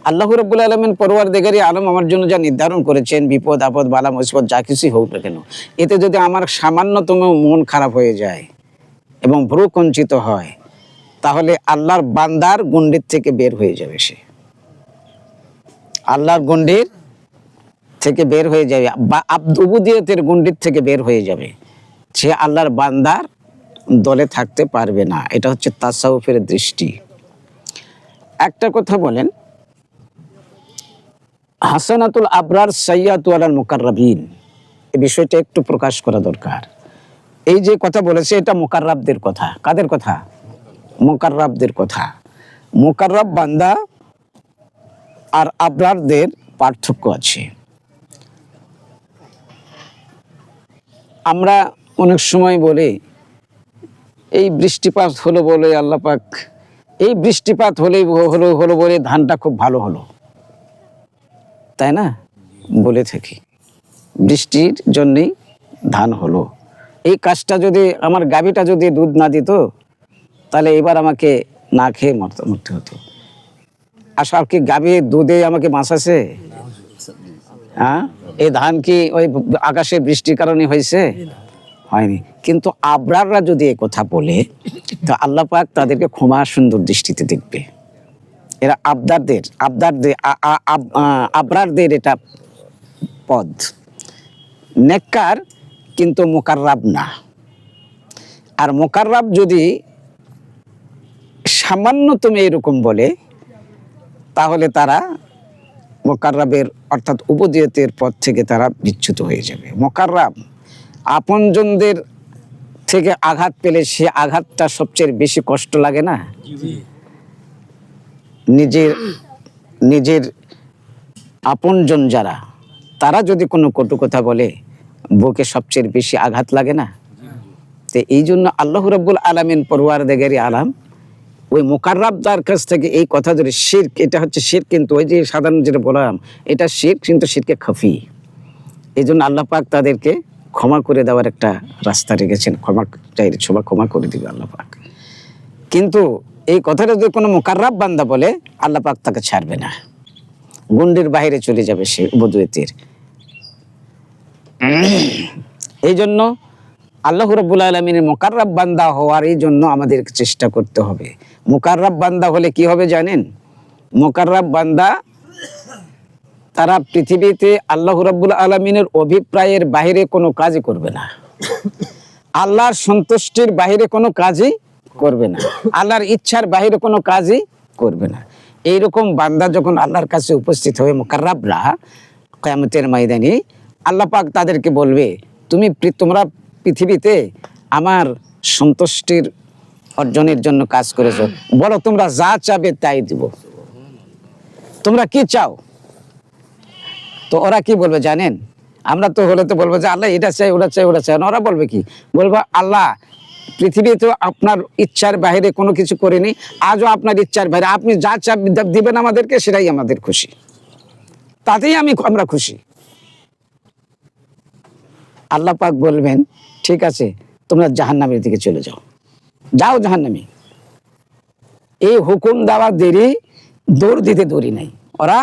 আল্লাহ রাব্বুল আলামিন পরওয়ারদিগারে আলম আমার জন্য যা নির্ধারণ করেছেন, বিপদ আপদ বালা মুসিবত যা কিছুই হোক না কেন, এতে যদি আমার সামান্যতম মন খারাপ হয়ে যায় এবং ভ্রু কঞ্চিত হয়, তাহলে আল্লাহর বান্দার গণ্ডির থেকে বের হয়ে যাবে। সে আল্লাহর গণ্ডির থেকে বের হয়ে যাবে, বা উবুদিয়তের গণ্ডির থেকে বের হয়ে যাবে। সে আল্লাহর বান্দার দলে থাকতে পারবে না। এটা হচ্ছে তাসাউফের দৃষ্টি। একটা কথা বলেন, হাসানাতুল আবরার সাইয়্যাতু আলাল মুকাররাবিন, এই বিষয়টা একটু প্রকাশ করা দরকার। এই যে কথা বলেছে এটা মুকাররাবদের কথা। কাদের কথা? মুকাররাবদের কথা। মুকাররাব বান্দা আর আবরারদের পার্থক্য আছে। আমরা অনেক সময় বলি এই বৃষ্টিপাত হলো বলে আল্লাহ পাক, এই বৃষ্টিপাত হলো বলে ধানটা খুব ভালো হলো, তাই না? বলে থাকি বৃষ্টির জন্যই ধান হলো। এই কাজটা যদি আমার গাভীটা যদি দুধ না দিত, তাহলে এবার আমাকে না খেয়ে মরতে হতো। আসলে কি গাভীর দুধে আমাকে বাঁচাছে? হ্যাঁ, এই ধান কি ওই আকাশে বৃষ্টির কারণে হয়েছে? হয়নি। কিন্তু আবরাররা যদি এই কথা বলে, তো আল্লাহ পাক তাদেরকে ক্ষমা সুন্দর দৃষ্টিতে দেখবে। এরা আবরারদের এটা পদ। নেককার কিন্তু মুকাররাব না। আর মুকাররাব যদি সামান্যতম এরকম বলে, তাহলে তারা মোকাররাবের অর্থাৎ উবুদিয়তের পথ থেকে তারা বিচ্যুত হয়ে যাবে। মোকাররাব আপনজনদের থেকে আঘাত পেলে সে আঘাতটা সবচেয়ে বেশি কষ্ট লাগে না? নিজের নিজের আপনজন যারা, তারা যদি কোনো কটু কথা বলে বুকে সবচেয়ে বেশি আঘাত লাগে না? তো এই জন্য আল্লাহ রাব্বুল আলামিন পরওয়ারদিগারি আলাম ওই মুকাররাবদার কাছ থেকে এই কথা ধরে শিরক, এটা হচ্ছে শিরক, কিন্তু ওই যে সাধারণ যেটা বললাম এটা শিরক, কিন্তু শিরকে খাফি। এই জন্য আল্লাহ পাক তাদেরকে ক্ষমা করে দেওয়ার একটা রাস্তা রেখেছেন, ক্ষমা করে দিবে আল্লাহ পাক। কিন্তু এই কথাটা যদি কোনো মুকাররাব বান্দা বলে, আল্লাহ পাক তাকে ছাড়বে না, গুন্ডের বাইরে চলে যাবে সে বদুয়েতের। এই জন্য আল্লাহ রাব্বুল আলামিনের মুকাররাব বান্দা হওয়ার এই জন্য আমাদের চেষ্টা করতে হবে। মুকাররাব বান্দা হলে কি হবে জানেন? মুকাররাব বান্দা তারা পৃথিবীতে আল্লাহ রাব্বুল আলামিনের অভিপ্রায়ের বাইরে কোনো কাজই করবে না, আল্লাহর সন্তুষ্টির বাইরে কোনো কাজই করবে না, আল্লাহর ইচ্ছার বাইরে কোনো কাজই করবে না। এইরকম বান্দা যখন আল্লাহর কাছে উপস্থিত হবে মুকাররাবরা কিয়ামতের ময়দানে, আল্লাহ পাক তাদেরকে বলবে, তোমরা পৃথিবীতে আমার সন্তুষ্টির অর্জনের জন্য কাজ করেছো, বলো তোমরা যা চাবে তাই দিব, তোমরা কি চাও? তো ওরা কি বলবে জানেন? আমরা তো হলে তো বলবো যে আল্লাহ এটা চাই, ওটা চাই, ওটা চাই। ওরা বলবে কি? বলবো আল্লাহ পৃথিবীতে আপনার ইচ্ছার বাইরে কোনো কিছু করিনি, আজও আপনার ইচ্ছার বাইরে আপনি যা দিবেন আমাদেরকে সেটাই আমাদের খুশি, তাতেই আমরা খুশি। আল্লাহ পাক বলবেন ঠিক আছে, তোমরা জাহান্নামের দিকে চলে যাও, যাও জাহান্নামে। এই হুকুম দেওয়া দেরি, দৌড় দিতে দেরি নাই, ওরা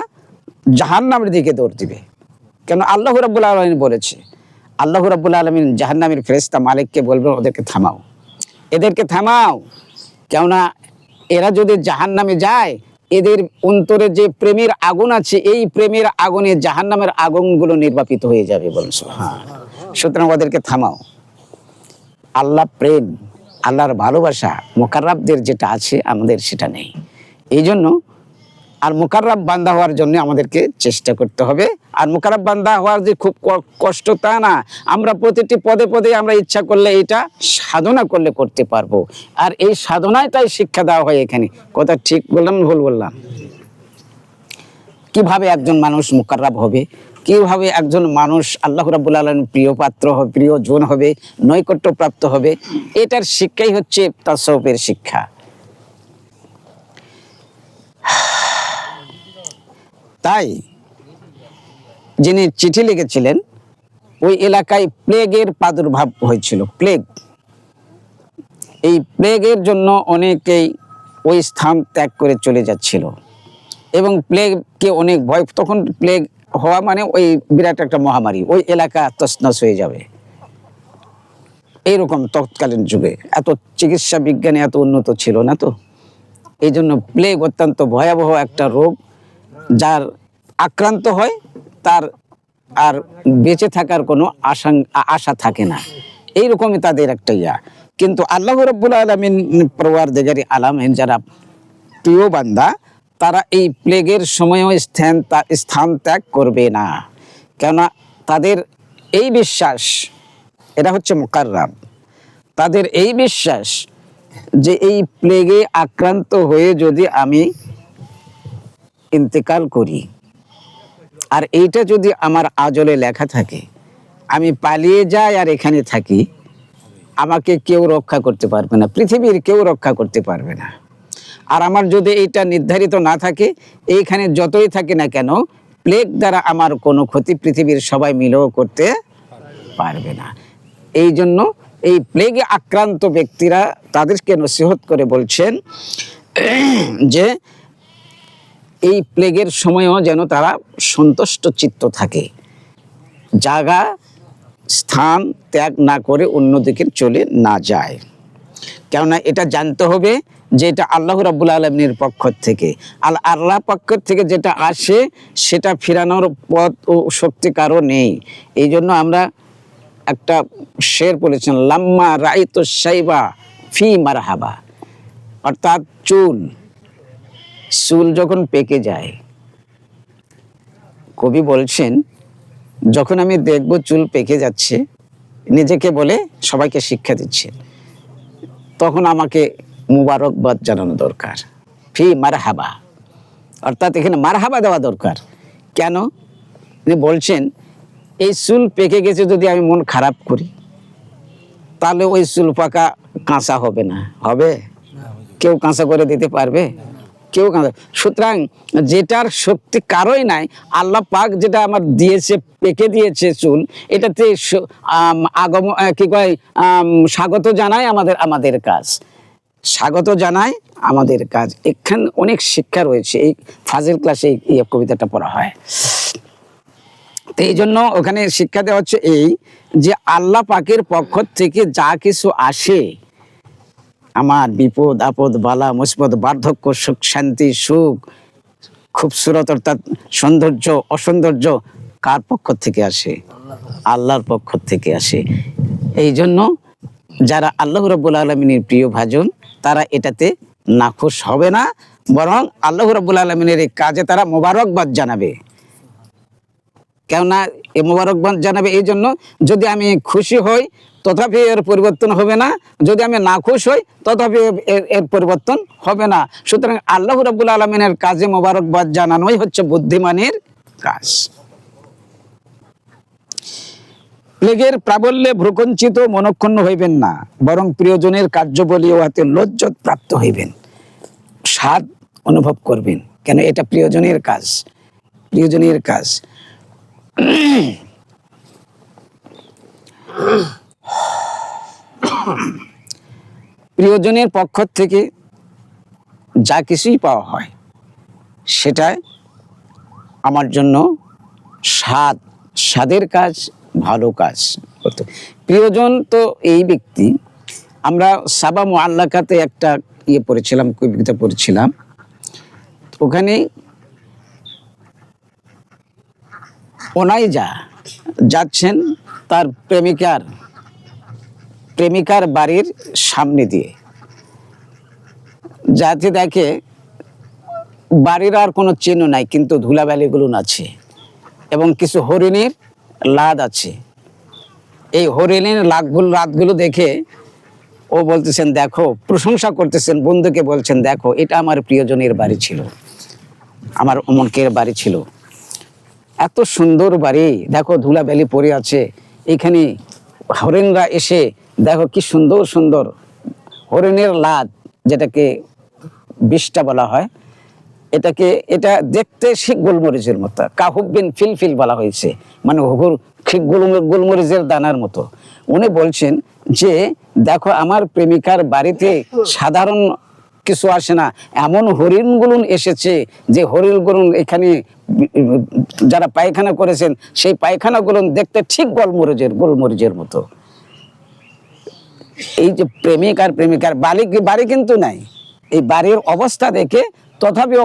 জাহান্নামের দিকে দৌড় দিবে। কেন? আল্লাহ রাব্বুল আলামিন বলেছে। আল্লাহ রাব্বুল আলামিন জাহান্নামের ফেরেশতা মালিককে বলবেন ওদেরকে থামাও, এদেরকে থামাও। কেননা এরা যদি জাহান্নামে যায়, এদের অন্তরে যে প্রেমের আগুন আছে, এই প্রেমের আগুনে জাহান্নামের আগুনগুলো নির্বাপিত হয়ে যাবে। বলুন সুবহানাল্লাহ। সুতরাং ওদেরকে থামাও। আল্লাহ প্রেম, আল্লাহর ভালোবাসা মুকাররাবদের যেটা আছে আমাদের সেটা নেই। এই জন্য আর মুকাররাব বান্দা হওয়ার জন্য আমাদেরকে চেষ্টা করতে হবে। আর মুকাররাব বান্দা হওয়ার যে খুব কষ্ট তা না, আমরা প্রতিটি পদে পদে আমরা ইচ্ছা করলে এটা সাধনা করলে করতে পারবো। আর এই সাধনাটাই শিক্ষা দেওয়া হয় এখানে। কথা ঠিক বললাম ভুল বললাম? কিভাবে একজন মানুষ মুকাররাব হবে, কিভাবে একজন মানুষ আল্লাহ রাব্বুল আলামিনের প্রিয় পাত্র হবে, প্রিয় জন হবে, নৈকট্য প্রাপ্ত হবে, এটার শিক্ষাই হচ্ছে তাসাউফের শিক্ষা। তাই যিনি চিঠি লিখেছিলেন, ওই এলাকায় প্লেগের প্রাদুর্ভাব হয়েছিল। এই প্লেগের জন্য অনেকেই ওই স্থান ত্যাগ করে চলে যাচ্ছিল এবং প্লেগকে অনেক ভয়, তখন প্লেগ হওয়া মানে ওই বিরাট একটা মহামারী, ওই এলাকা তছনছ হয়ে যাবে। এইরকম তৎকালীন যুগে এত চিকিৎসা বিজ্ঞানে এত উন্নত ছিল না। তো এই জন্য প্লেগ অত্যন্ত ভয়াবহ একটা রোগ, যার আক্রান্ত হয় তার আর বেঁচে থাকার কোনো আশা থাকে না। এইরকমই তাদের একটা ইয়া। কিন্তু আল্লাহ রাব্বুল আলামিন পরওয়ারদিগারি আলামিন যারা প্রিয় বান্দা, তারা এই প্লেগের সময়ও স্থান ত্যাগ করবে না। কেননা তাদের এই বিশ্বাস, এরা হচ্ছে মুকাররাব, তাদের এই বিশ্বাস যে এই প্লেগে আক্রান্ত হয়ে যদি আমি ইন্তেকাল করি, আর এইটা যদি আমার আজলে লেখা থাকে, আমি পালিয়ে যাই আর এখানে থাকি, আমাকে কেউ রক্ষা করতে পারবে না, পৃথিবীর কেউ রক্ষা করতে পারবে না। আর আমার যদি এইটা নির্ধারিত না থাকে, এইখানে যতই থাকে না কেন, প্লেগ দ্বারা আমার কোনো ক্ষতি পৃথিবীর সবাই মিলেও করতে পারবে না। এই জন্য এই প্লেগে আক্রান্ত ব্যক্তিরা তাদেরকে নসিহত করে বলছেন যে এই প্লেগের সময়ও যেন তারা সন্তুষ্ট চিত্ত থাকে, জায়গা স্থান ত্যাগ না করে অন্যদিকে চলে না যায়। কেননা এটা জানতে হবে যে এটা আল্লাহ রাব্বুল আলামিনের পক্ষ থেকে, আল্লাহ পক্ষ থেকে যেটা আসে সেটা ফিরানোর পথ ও শক্তি কারো নেই। এই জন্য আমরা একটা শের বলেছেন, লাম্মা রাইতু শাইবা ফি মারহাবা, অর্থাৎ চুল চুল যখন পেকে যায়, কবি বলছেন যখন আমি দেখব চুল পেকে যাচ্ছে, নিজেকে বলে সবাইকে শিক্ষা দিচ্ছে, তখন আমাকে মুবারকবাদ জানানো দরকার, ফি মারহাবা, অর্থাৎ এখানে মারহাবা দেওয়া দরকার। কেন? তিনি বলছেন এই চুল পেকে গেছে যদি আমি মন খারাপ করি, তাহলে ওই চুল পাকা কাঁচা হবে না। হবে? কেউ কাঁচা করে দিতে পারবে? কেউ কাঁচা। সুতরাং যেটার শক্তি কারোই নাই, আল্লাহ পাক যেটা আমার দিয়েছে, পেকে দিয়েছে চুল, এটাতে আগম কি কয় স্বাগত জানাই আমাদের কাজ, স্বাগত জানাই আমাদের কাজ। এখানে অনেক শিক্ষা রয়েছে, এই ফাজিল ক্লাসে এই কবিতাটা পড়া হয়। তো এই জন্য ওখানে শিক্ষা দেওয়া হচ্ছে এই যে আল্লাহ পাকের পক্ষ থেকে যা কিছু আসে, আমার বিপদ আপদ বালা মুসিবত বার্ধক্য সুখ শান্তি সুখ খুবসুরত অর্থাৎ সৌন্দর্য অসৌন্দর্য কার পক্ষ থেকে আসে? আল্লাহর পক্ষ থেকে আসে। এই জন্য যারা আল্লাহ রাব্বুল আলামিনের প্রিয় ভাজন, তারা এটাতে নাখুশ হবে না, বরং আল্লাহ রাব্বুল আলামিনের এই কাজে তারা মোবারকবাদ জানাবে। কেননা এ মোবারকবাদ জানাবে এই জন্য, যদি আমি খুশি হই তথাপি এর পরিবর্তন হবে না, যদি আমি না খুশ হই তথাপি এর পরিবর্তন হবে না। সুতরাং আল্লাহ রাব্বুল আলামিনের কাজে মোবারকবাদ জানানোই হচ্ছে বুদ্ধিমানের কাজ। প্লেগের প্রাবল্যে ভ্রুকুঞ্চিত মনক্ষুণ্ণ হইবেন না, বরং প্রিয়জনের কার্যবলী ও হাতে লজ্জত প্রাপ্ত হইবেন, স্বাদ অনুভব করবেন। কেন? এটা প্রিয়জনের কাজ, প্রিয়জনের কাজ। প্রিয়জনের পক্ষ থেকে যা কিছুই পাওয়া হয়, সেটাই আমার জন্য স্বাদের কাজ, ভালো কাজ। প্রিয়জন তো এই ব্যক্তি, আমরা সাবা মুআল্লাকাতে একটা পড়েছিলাম, কবিতা পড়েছিলাম, ওখানে ওনাইজা যাচ্ছেন তার প্রেমিকার বাড়ির সামনে দিয়ে, যাতে দেখে বাড়ির আর কোনো চিহ্ন নাই, কিন্তু ধুলাবালিগুলো আছে এবং কিছু হরিণের লাদ আছে। এই হরিণের লাদগুলো দেখে ও বলতেছেন, দেখো, প্রশংসা করতেছেন, বন্ধুকে বলছেন, দেখো এটা আমার প্রিয়জনের বাড়ি ছিল, আমার অমুকের বাড়ি ছিল, এত সুন্দর বাড়ি, দেখো ধুলাবালি পড়ে আছে, এখানে হরিণরা এসে দেখো কি সুন্দর সুন্দর হরিণের লাদ, যেটাকে বিষ্টা বলা হয়, এটা দেখতে ঠিক গোলমরিচের মতো, কাহুবিন ফিলফিল বলা হয়েছে, মানে গোলমরিচের দানার মতো। উনি বলছেন যে দেখো আমার প্রেমিকার বাড়িতে সাধারণ কিছু আসে না, এমন হরিণগুলো এসেছে যে হরিণগুলো এখানে যারা পায়খানা করেছেন, সেই পায়খানাগুলো দেখতে ঠিক গোলমরিচের মতো। এই যে প্রেমিক আর প্রেমিকার বাড়ি কিন্তু নাই, এই বাড়ির অবস্থা দেখে তথাপিও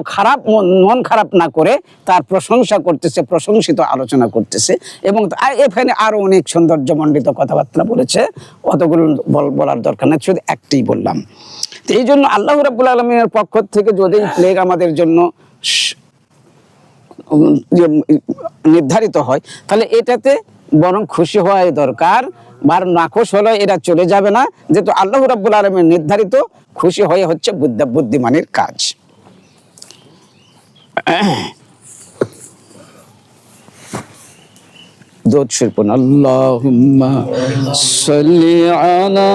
মন খারাপ না করে তার প্রশংসা করতেছে, প্রশংসিত আলোচনা করতেছে, এবং এখানে আরো অনেক সৌন্দর্যমণ্ডিত কথাবার্তা বলেছে, অতগুলো বলার দরকার নেই, শুধু একটাই বললাম। তো এই জন্য আল্লাহ রাব্বুল আলামিনের পক্ষ থেকে যদি প্লেগ আমাদের জন্য নির্ধারিত হয়, তাহলে এটাতে বরং খুশি হওয়াই দরকার, আর নাখোশ হলে এটা চলে যাবে না, যেহেতু আল্লাহ রাব্বুল আলামিন নির্ধারিত, খুশি হয়ে হচ্ছে বুদ্ধিমানের কাজ। দরুদ শরীফ পড়ুন, আল্লাহুম্মা সাল্লি আলা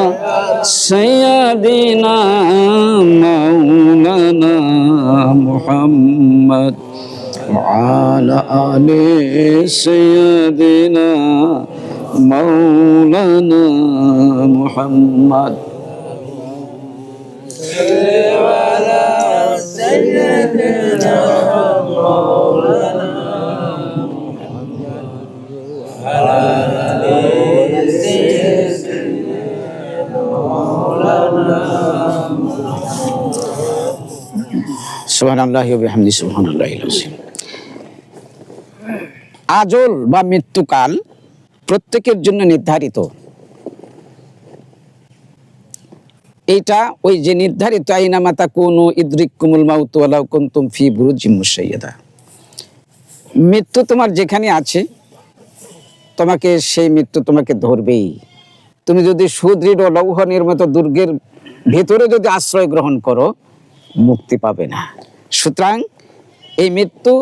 সাইয়্যিদিনা মাওলানা মুহাম্মদ ওয়া আলা আলি সাইয়্যিদিনা মাওলানা মুহাম্মদ। সুবহানাল্লাহি ওয়া বিহামদিহি সুবহানাল্লাহিল আযীম। আজল বা মৃত্যুকাল প্রত্যেকের জন্য নির্ধারিত। এইটা ওই যে নির্ধারিত আইনামা তাকুনু ইদরিকুমুল মাউতু ওয়ালাউ কুনতুম ফি বুরুজিম মুশাইয়াদা, মৃত্যু তোমার যেখানে আছে তোমাকে সেই মৃত্যু তোমাকে ধরবেই। তুমি যদি সুদৃঢ় লৌহ নির্মিত দুর্গের ভেতরে যদি আশ্রয় গ্রহণ করো মুক্তি পাবে না। সুতরাং এই মৃত্যু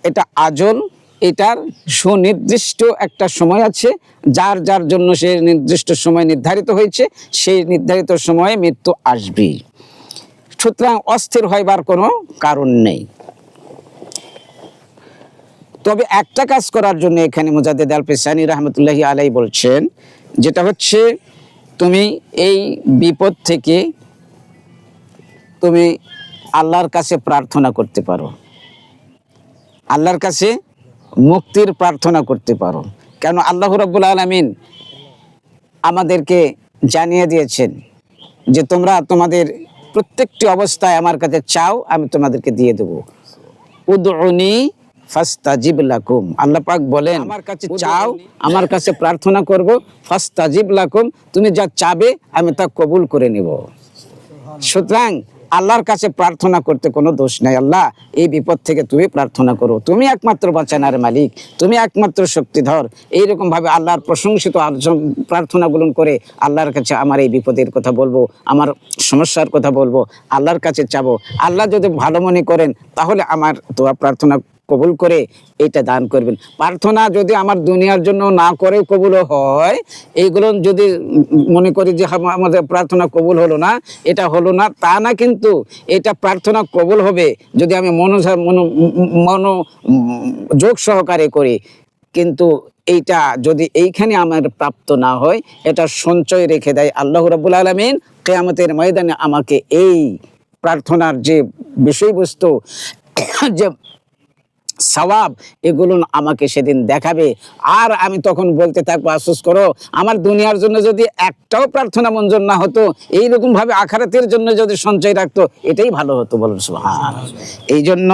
এটা আজল, এটার সুনির্দিষ্ট একটা সময় আছে, যার যার জন্য সে নির্দিষ্ট সময় নির্ধারিত হয়েছে, সেই নির্ধারিত সময়ে মৃত্যু আসবেই। সুতরাং অস্থির হইবার কোনো কারণ নেই। তবে একটা কাজ করার জন্য এখানে মুজাদ্দিদ আল ফিসানি রহমতুল্লাহি আলাইহি বলছেন, যেটা হচ্ছে তুমি এই বিপদ থেকে তুমি আল্লাহর কাছে প্রার্থনা করতে পারো, আল্লাহর কাছে মুক্তির প্রার্থনা করতে পারো। কেন আল্লাহ রাব্বুল আলামিন আমাদেরকে জানিয়ে দিয়েছেন যে তোমরা তোমাদের প্রত্যেকটি অবস্থায় আমার কাছে চাও, আমি তোমাদেরকে দিয়ে দেব। উদউনি ফাস্তাজিব লাকুম, আল্লাহ পাক বলেন আমার কাছে চাও, আমার কাছে প্রার্থনা করব, ফাস্তাজিব লাকুম, তুমি যা চাবে আমি তা কবুল করে নেব। সুতরাং আল্লাহর কাছে প্রার্থনা করতে কোনো দোষ নাই। আল্লাহ এই বিপদ থেকে তুমি প্রার্থনা করো, তুমি একমাত্র বাঁচানোর মালিক, তুমি একমাত্র শক্তিধর। এইরকম ভাবে আল্লাহর প্রশংসিত প্রার্থনাগুলো করে আল্লাহর কাছে আমার এই বিপদের কথা বলবো, আমার সমস্যার কথা বলবো, আল্লাহর কাছে চাবো। আল্লাহ যদি ভালো মনে করেন তাহলে আমার দোয়া প্রার্থনা কবুল করে এটা দান করবেন। প্রার্থনা যদি আমার দুনিয়ার জন্য না করে কবুল হয়, এইগুলো যদি মনে করি যে আমাদের প্রার্থনা কবুল হলো না, এটা হলো না তা না, কিন্তু এটা প্রার্থনা কবুল হবে যদি আমি মনোযোগ সহকারে করি। কিন্তু এইটা যদি এইখানে আমার প্রাপ্ত না হয়, এটা সঞ্চয় রেখে দেয় আল্লাহ রাব্বুল আলামিন কিয়ামতের ময়দানে আমাকে এই প্রার্থনার যে বিষয়বস্তু, যে সওয়াব, এগুলো আমাকে সেদিন দেখাবে। আর আমি তখন বলতে থাকবো আফসোস করো, আমার দুনিয়ার জন্য যদি একটাও প্রার্থনা মঞ্জুর না হতো, এইরকম ভাবে আখিরাতের জন্য যদি সঞ্চয় রাখতো, এটাই ভালো হতো। বলুন সুবহানাল্লাহ। এই জন্য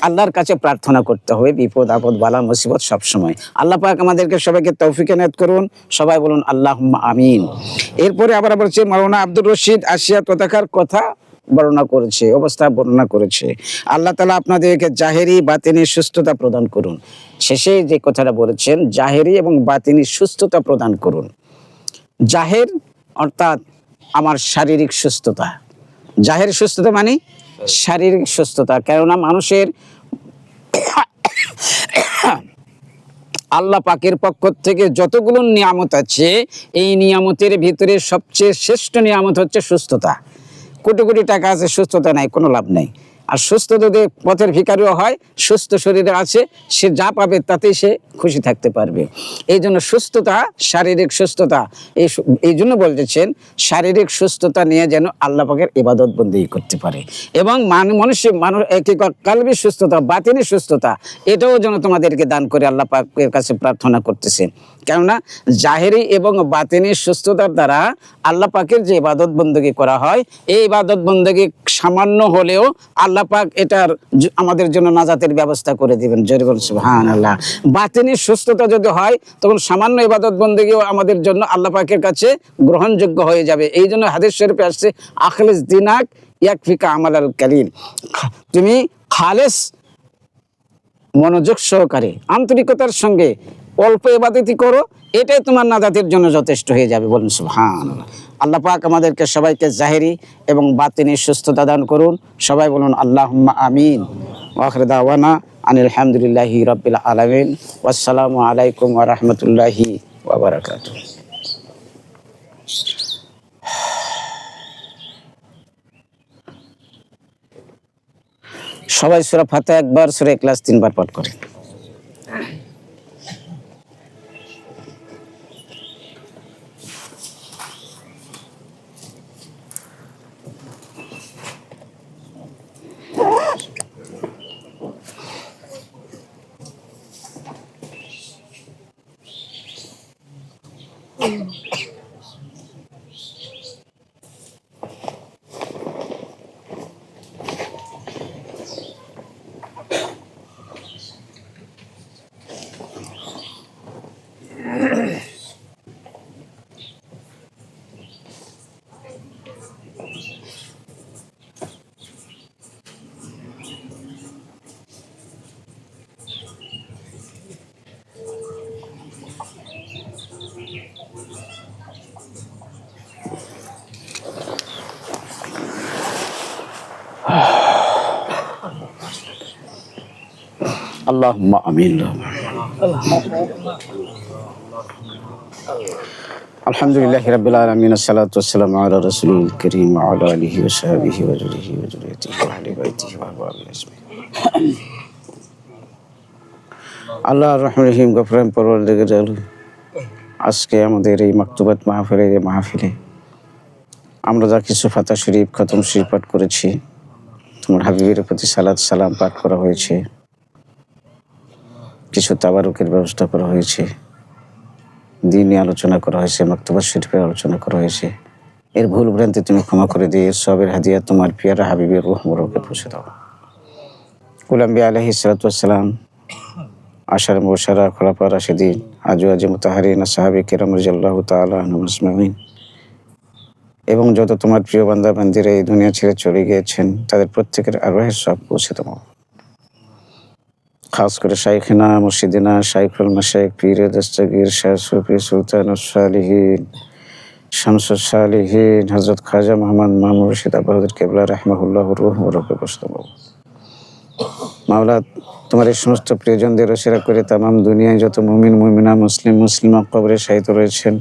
আল্লাহর কাছে প্রার্থনা করতে হবে বিপদ আপদ বালা মুসিবত সবসময়। আল্লাহ পাক আমাদেরকে সবাইকে তৌফিক এনায়েত করুন। সবাই বলুন আল্লাহুম্মা আমিন। এরপরে আবার বলছে মাওলানা আব্দুর রশিদ আসিয়া পতাকার কথা বর্ণনা করেছে, অবস্থা বর্ণনা করেছে। আল্লাহ তাআলা আপনাদেরকে জাহেরি বাতিনি সুস্থতা প্রদান করুন। শেষে যে কথাটা বলেছেন, জাহেরি এবং বাতিনি সুস্থতা প্রদান করুন। জাহের অর্থাৎ আমার শারীরিক সুস্থতা, জাহের সুস্থতা মানে শারীরিক সুস্থতা। কেননা মানুষের আল্লাহ পাকের পক্ষ থেকে যতগুলো নিয়ামত আছে, এই নিয়ামতের ভিতরে সবচেয়ে শ্রেষ্ঠ নিয়ামত হচ্ছে সুস্থতা। কোটি কোটি টাকা আছে, সুস্থতা নাই, কোনো লাভ নাই। আর সুস্থ যদি পথের ভিখারিও হয়, সুস্থ শরীরে আছে, সে যা পাবে তাতেই সে খুশি থাকতে পারবে। এই জন্য সুস্থতা, শারীরিক সুস্থতা, এই জন্য বলতেছেন শারীরিক সুস্থতা নিয়ে যেন আল্লাহ পাকের ইবাদত বন্দেগী করতে পারে। এবং মানুষ কালবি সুস্থতা, বাতিনি সুস্থতা, এটাও যেন তোমাদেরকে দান করে আল্লাহ পাকের কাছে প্রার্থনা করতেছেন। কেননা জাহেরি এবং বাতিনি সুস্থতার দ্বারা আল্লাহ পাকের যে ইবাদত বন্দেগী করা হয়, এই ইবাদত বন্দেগী সামান্য হলেও আল্লাহ পাক এটার আমাদের জন্য নাজাতের ব্যবস্থা করে দিবেন। জোরে বলুন সুবহানাল্লাহ। বাতিনি সুস্থতা যদি হয়, তখন সামান্য ইবাদত বন্দেগীও আমাদের জন্য আল্লাহ পাকের কাছে গ্রহণযোগ্য হয়ে যাবে। এই জন্য হাদিস শরীফে আসছে, আখলিস দিনাক ইয়াকফিকা আমালাল কালিল, তুমি খালেস মনোযোগ সহকারে আন্তরিকতার সঙ্গে অল্প ইবাদতই করো, এটাই তোমার নাজাতের জন্য যথেষ্ট হয়ে যাবে। বলুন সুবহানাল্লাহ। আল্লাহ পাক আমাদেরকে সবাইকে জাহেরি এবং বাতিনি সুস্থতা দান করুন। সবাই বলুন আল্লাহুম্মা আমিন। ওয়া আখিরু দাওয়ানা আনিল হামদুলিল্লাহি রাব্বিল আলামিন। ওয়াসসালামু আলাইকুম ওয়া রাহমাতুল্লাহি ওয়া বারাকাতুহু। সবাই সূরা ফাতিহা একবার, সূরা ইখলাস 3 বার পাঠ করেন। আল্লাহুম্মা আমিন। আলহামদুলিল্লাহি রাব্বিল আলামিন, আসসালাতু ওয়াসসালামু আলা রাসূলিল কারীম ওয়া আলা আলিহি ওয়া সাহবিহি ওয়া যুররিয়্যতিহি ওয়া আহলি বাইতিহি ওয়া আহবাবিহি আজমাইন। আল্লাহর রহমান রহিম গফুর পরওয়ারদিগার আলম, আজকে আমাদের এই মাকতুবাত মাহফিলের এই মাহফিলে আমরা যা কিছু ফাতিহা শরীফ, খতম শরীফ পাঠ করেছি, তোমার হাবিবের প্রতি সালাত সালাম পাঠ করা হয়েছে, কিছু তাবারুকের ব্যবস্থা করা হয়েছে, দ্বীনি আলোচনা করা হয়েছে, মাকতুবাত শরীফের আলোচনা করা হয়েছে। এর ভুল ভ্রান্তি তুমি ক্ষমা করে দিয়ে সবের হাদিয়া তোমার পিয়ারা হাবিবের রূহ মুবারকে পৌঁছে দাও। কুল আম্বিয়া আলাইহিস সালাতু ওয়াসসালাম, আশার মুবাশশারা, খুলাফা রাশিদিন, আজওয়াজে মুতাহহারিন, সাহাবে কিরাম রাদিয়াল্লাহু তাআলা আনহুম আজমাইন, এবং যত তোমার প্রিয় বান্দা বান্দিরা এই দুনিয়া ছেড়ে চলে গিয়েছেন তাদের প্রত্যেকের আরওয়াহের সব পৌঁছে দাও। খাস করে শাইখনা মুর্শিদিনা শাইখুল মাশায়েখ পীর দস্তগীর শাহ সুফি সুলতানুস সালিহিন শামসুস সালিহিন হযরত খাজা মুহাম্মদ মামুন রশিদ বাহাদুর কিবলা রাহিমাহুল্লাহর রূহ মুবারকে পৌঁছে দাও। মাওলা, তোমার এই সমস্ত প্রিয়জনদের রসিরা করে তামাম দুনিয়ায় যত মুমিন মুমিনা মুসলিমা কবরে শায়িত রয়েছেন,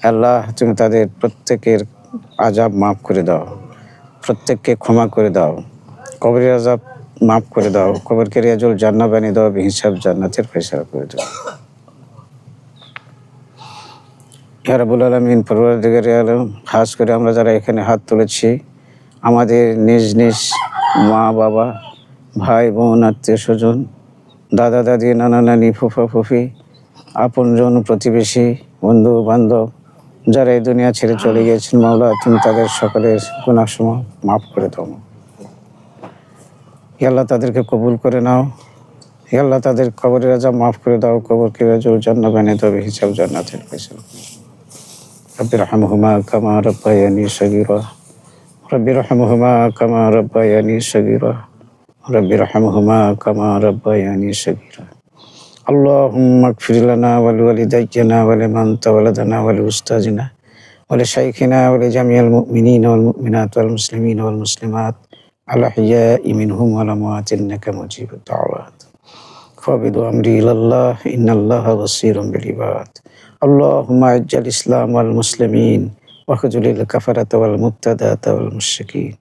আল্লাহ তুমি তাদের প্রত্যেকের আযাব মাফ করে দাও, প্রত্যেককে ক্ষমা করে দাও, কবরের আযাব মাফ করে দাও, কবরকে রিয়াজুল জান্নাহ বানিয়ে দাও, বিহিসাব জান্নাতের ফয়সালা করে দাও। ইয়া রাব্বুল আলামিন, পরওয়ারদিগারে আলম, খাস করে আমরা যারা এখানে হাত তুলেছি, আমাদের নিজ নিজ মা বাবা, ভাই বোন, আত্মীয় স্বজন, দাদা দাদি, নানা নানি, ফুফা ফুফি, আপনজন, প্রতিবেশী, বন্ধু বান্ধব যারা এই দুনিয়া ছেড়ে চলে গিয়েছেন, মাওলা তুমি তাদের সকলের গুনাহসমূহ মাফ করে দাও। হে আল্লাহ, তাদেরকে কবুল করে নাও। হে আল্লাহ, তাদের কবরের আযাব মাফ করে দাও, কবরকে রিয়াজুল জান্নাহ বানিয়ে দাও, বিহিসাব জান্নাতের ফয়সালা। রব্বিরহামহুমা কামা রাব্বায়ানি সগীরা, রব্বিরহামহুমা কামা রাব্বায়ানি সগীরা, রব্বিরহামহুমা কামা রাব্বায়ানি সগীরা। আল্লাহুম্মা ইগফির লানা ওয়া লিওয়ালিদাইনা ওয়া লিমান তাওয়ালাদানা ওয়া লিউস্তাযিনা ওয়া লিশাইখিনা ওয়া লিজামিআল মুমিনিনা ওয়াল মুমিনাত ওয়াল মুসলিমিনা ওয়াল মুসলিমাত আল আহইয়াই মিনহুম ওয়াল আমওয়াত ইন্নাকা মুজিবুদ দাওয়াত। ফাবিদু আমরি ইলাল্লাহ ইন্নাল্লাহা বাসীরুম বিল ইবাদ। আল্লাহুম্মা আ'ইজ্জাল ইসলাম ওয়াল মুসলিমিন ওয়া খুযুলিল কাফারাতা ওয়াল মুবতাদাতা ওয়াল মুশরিকিন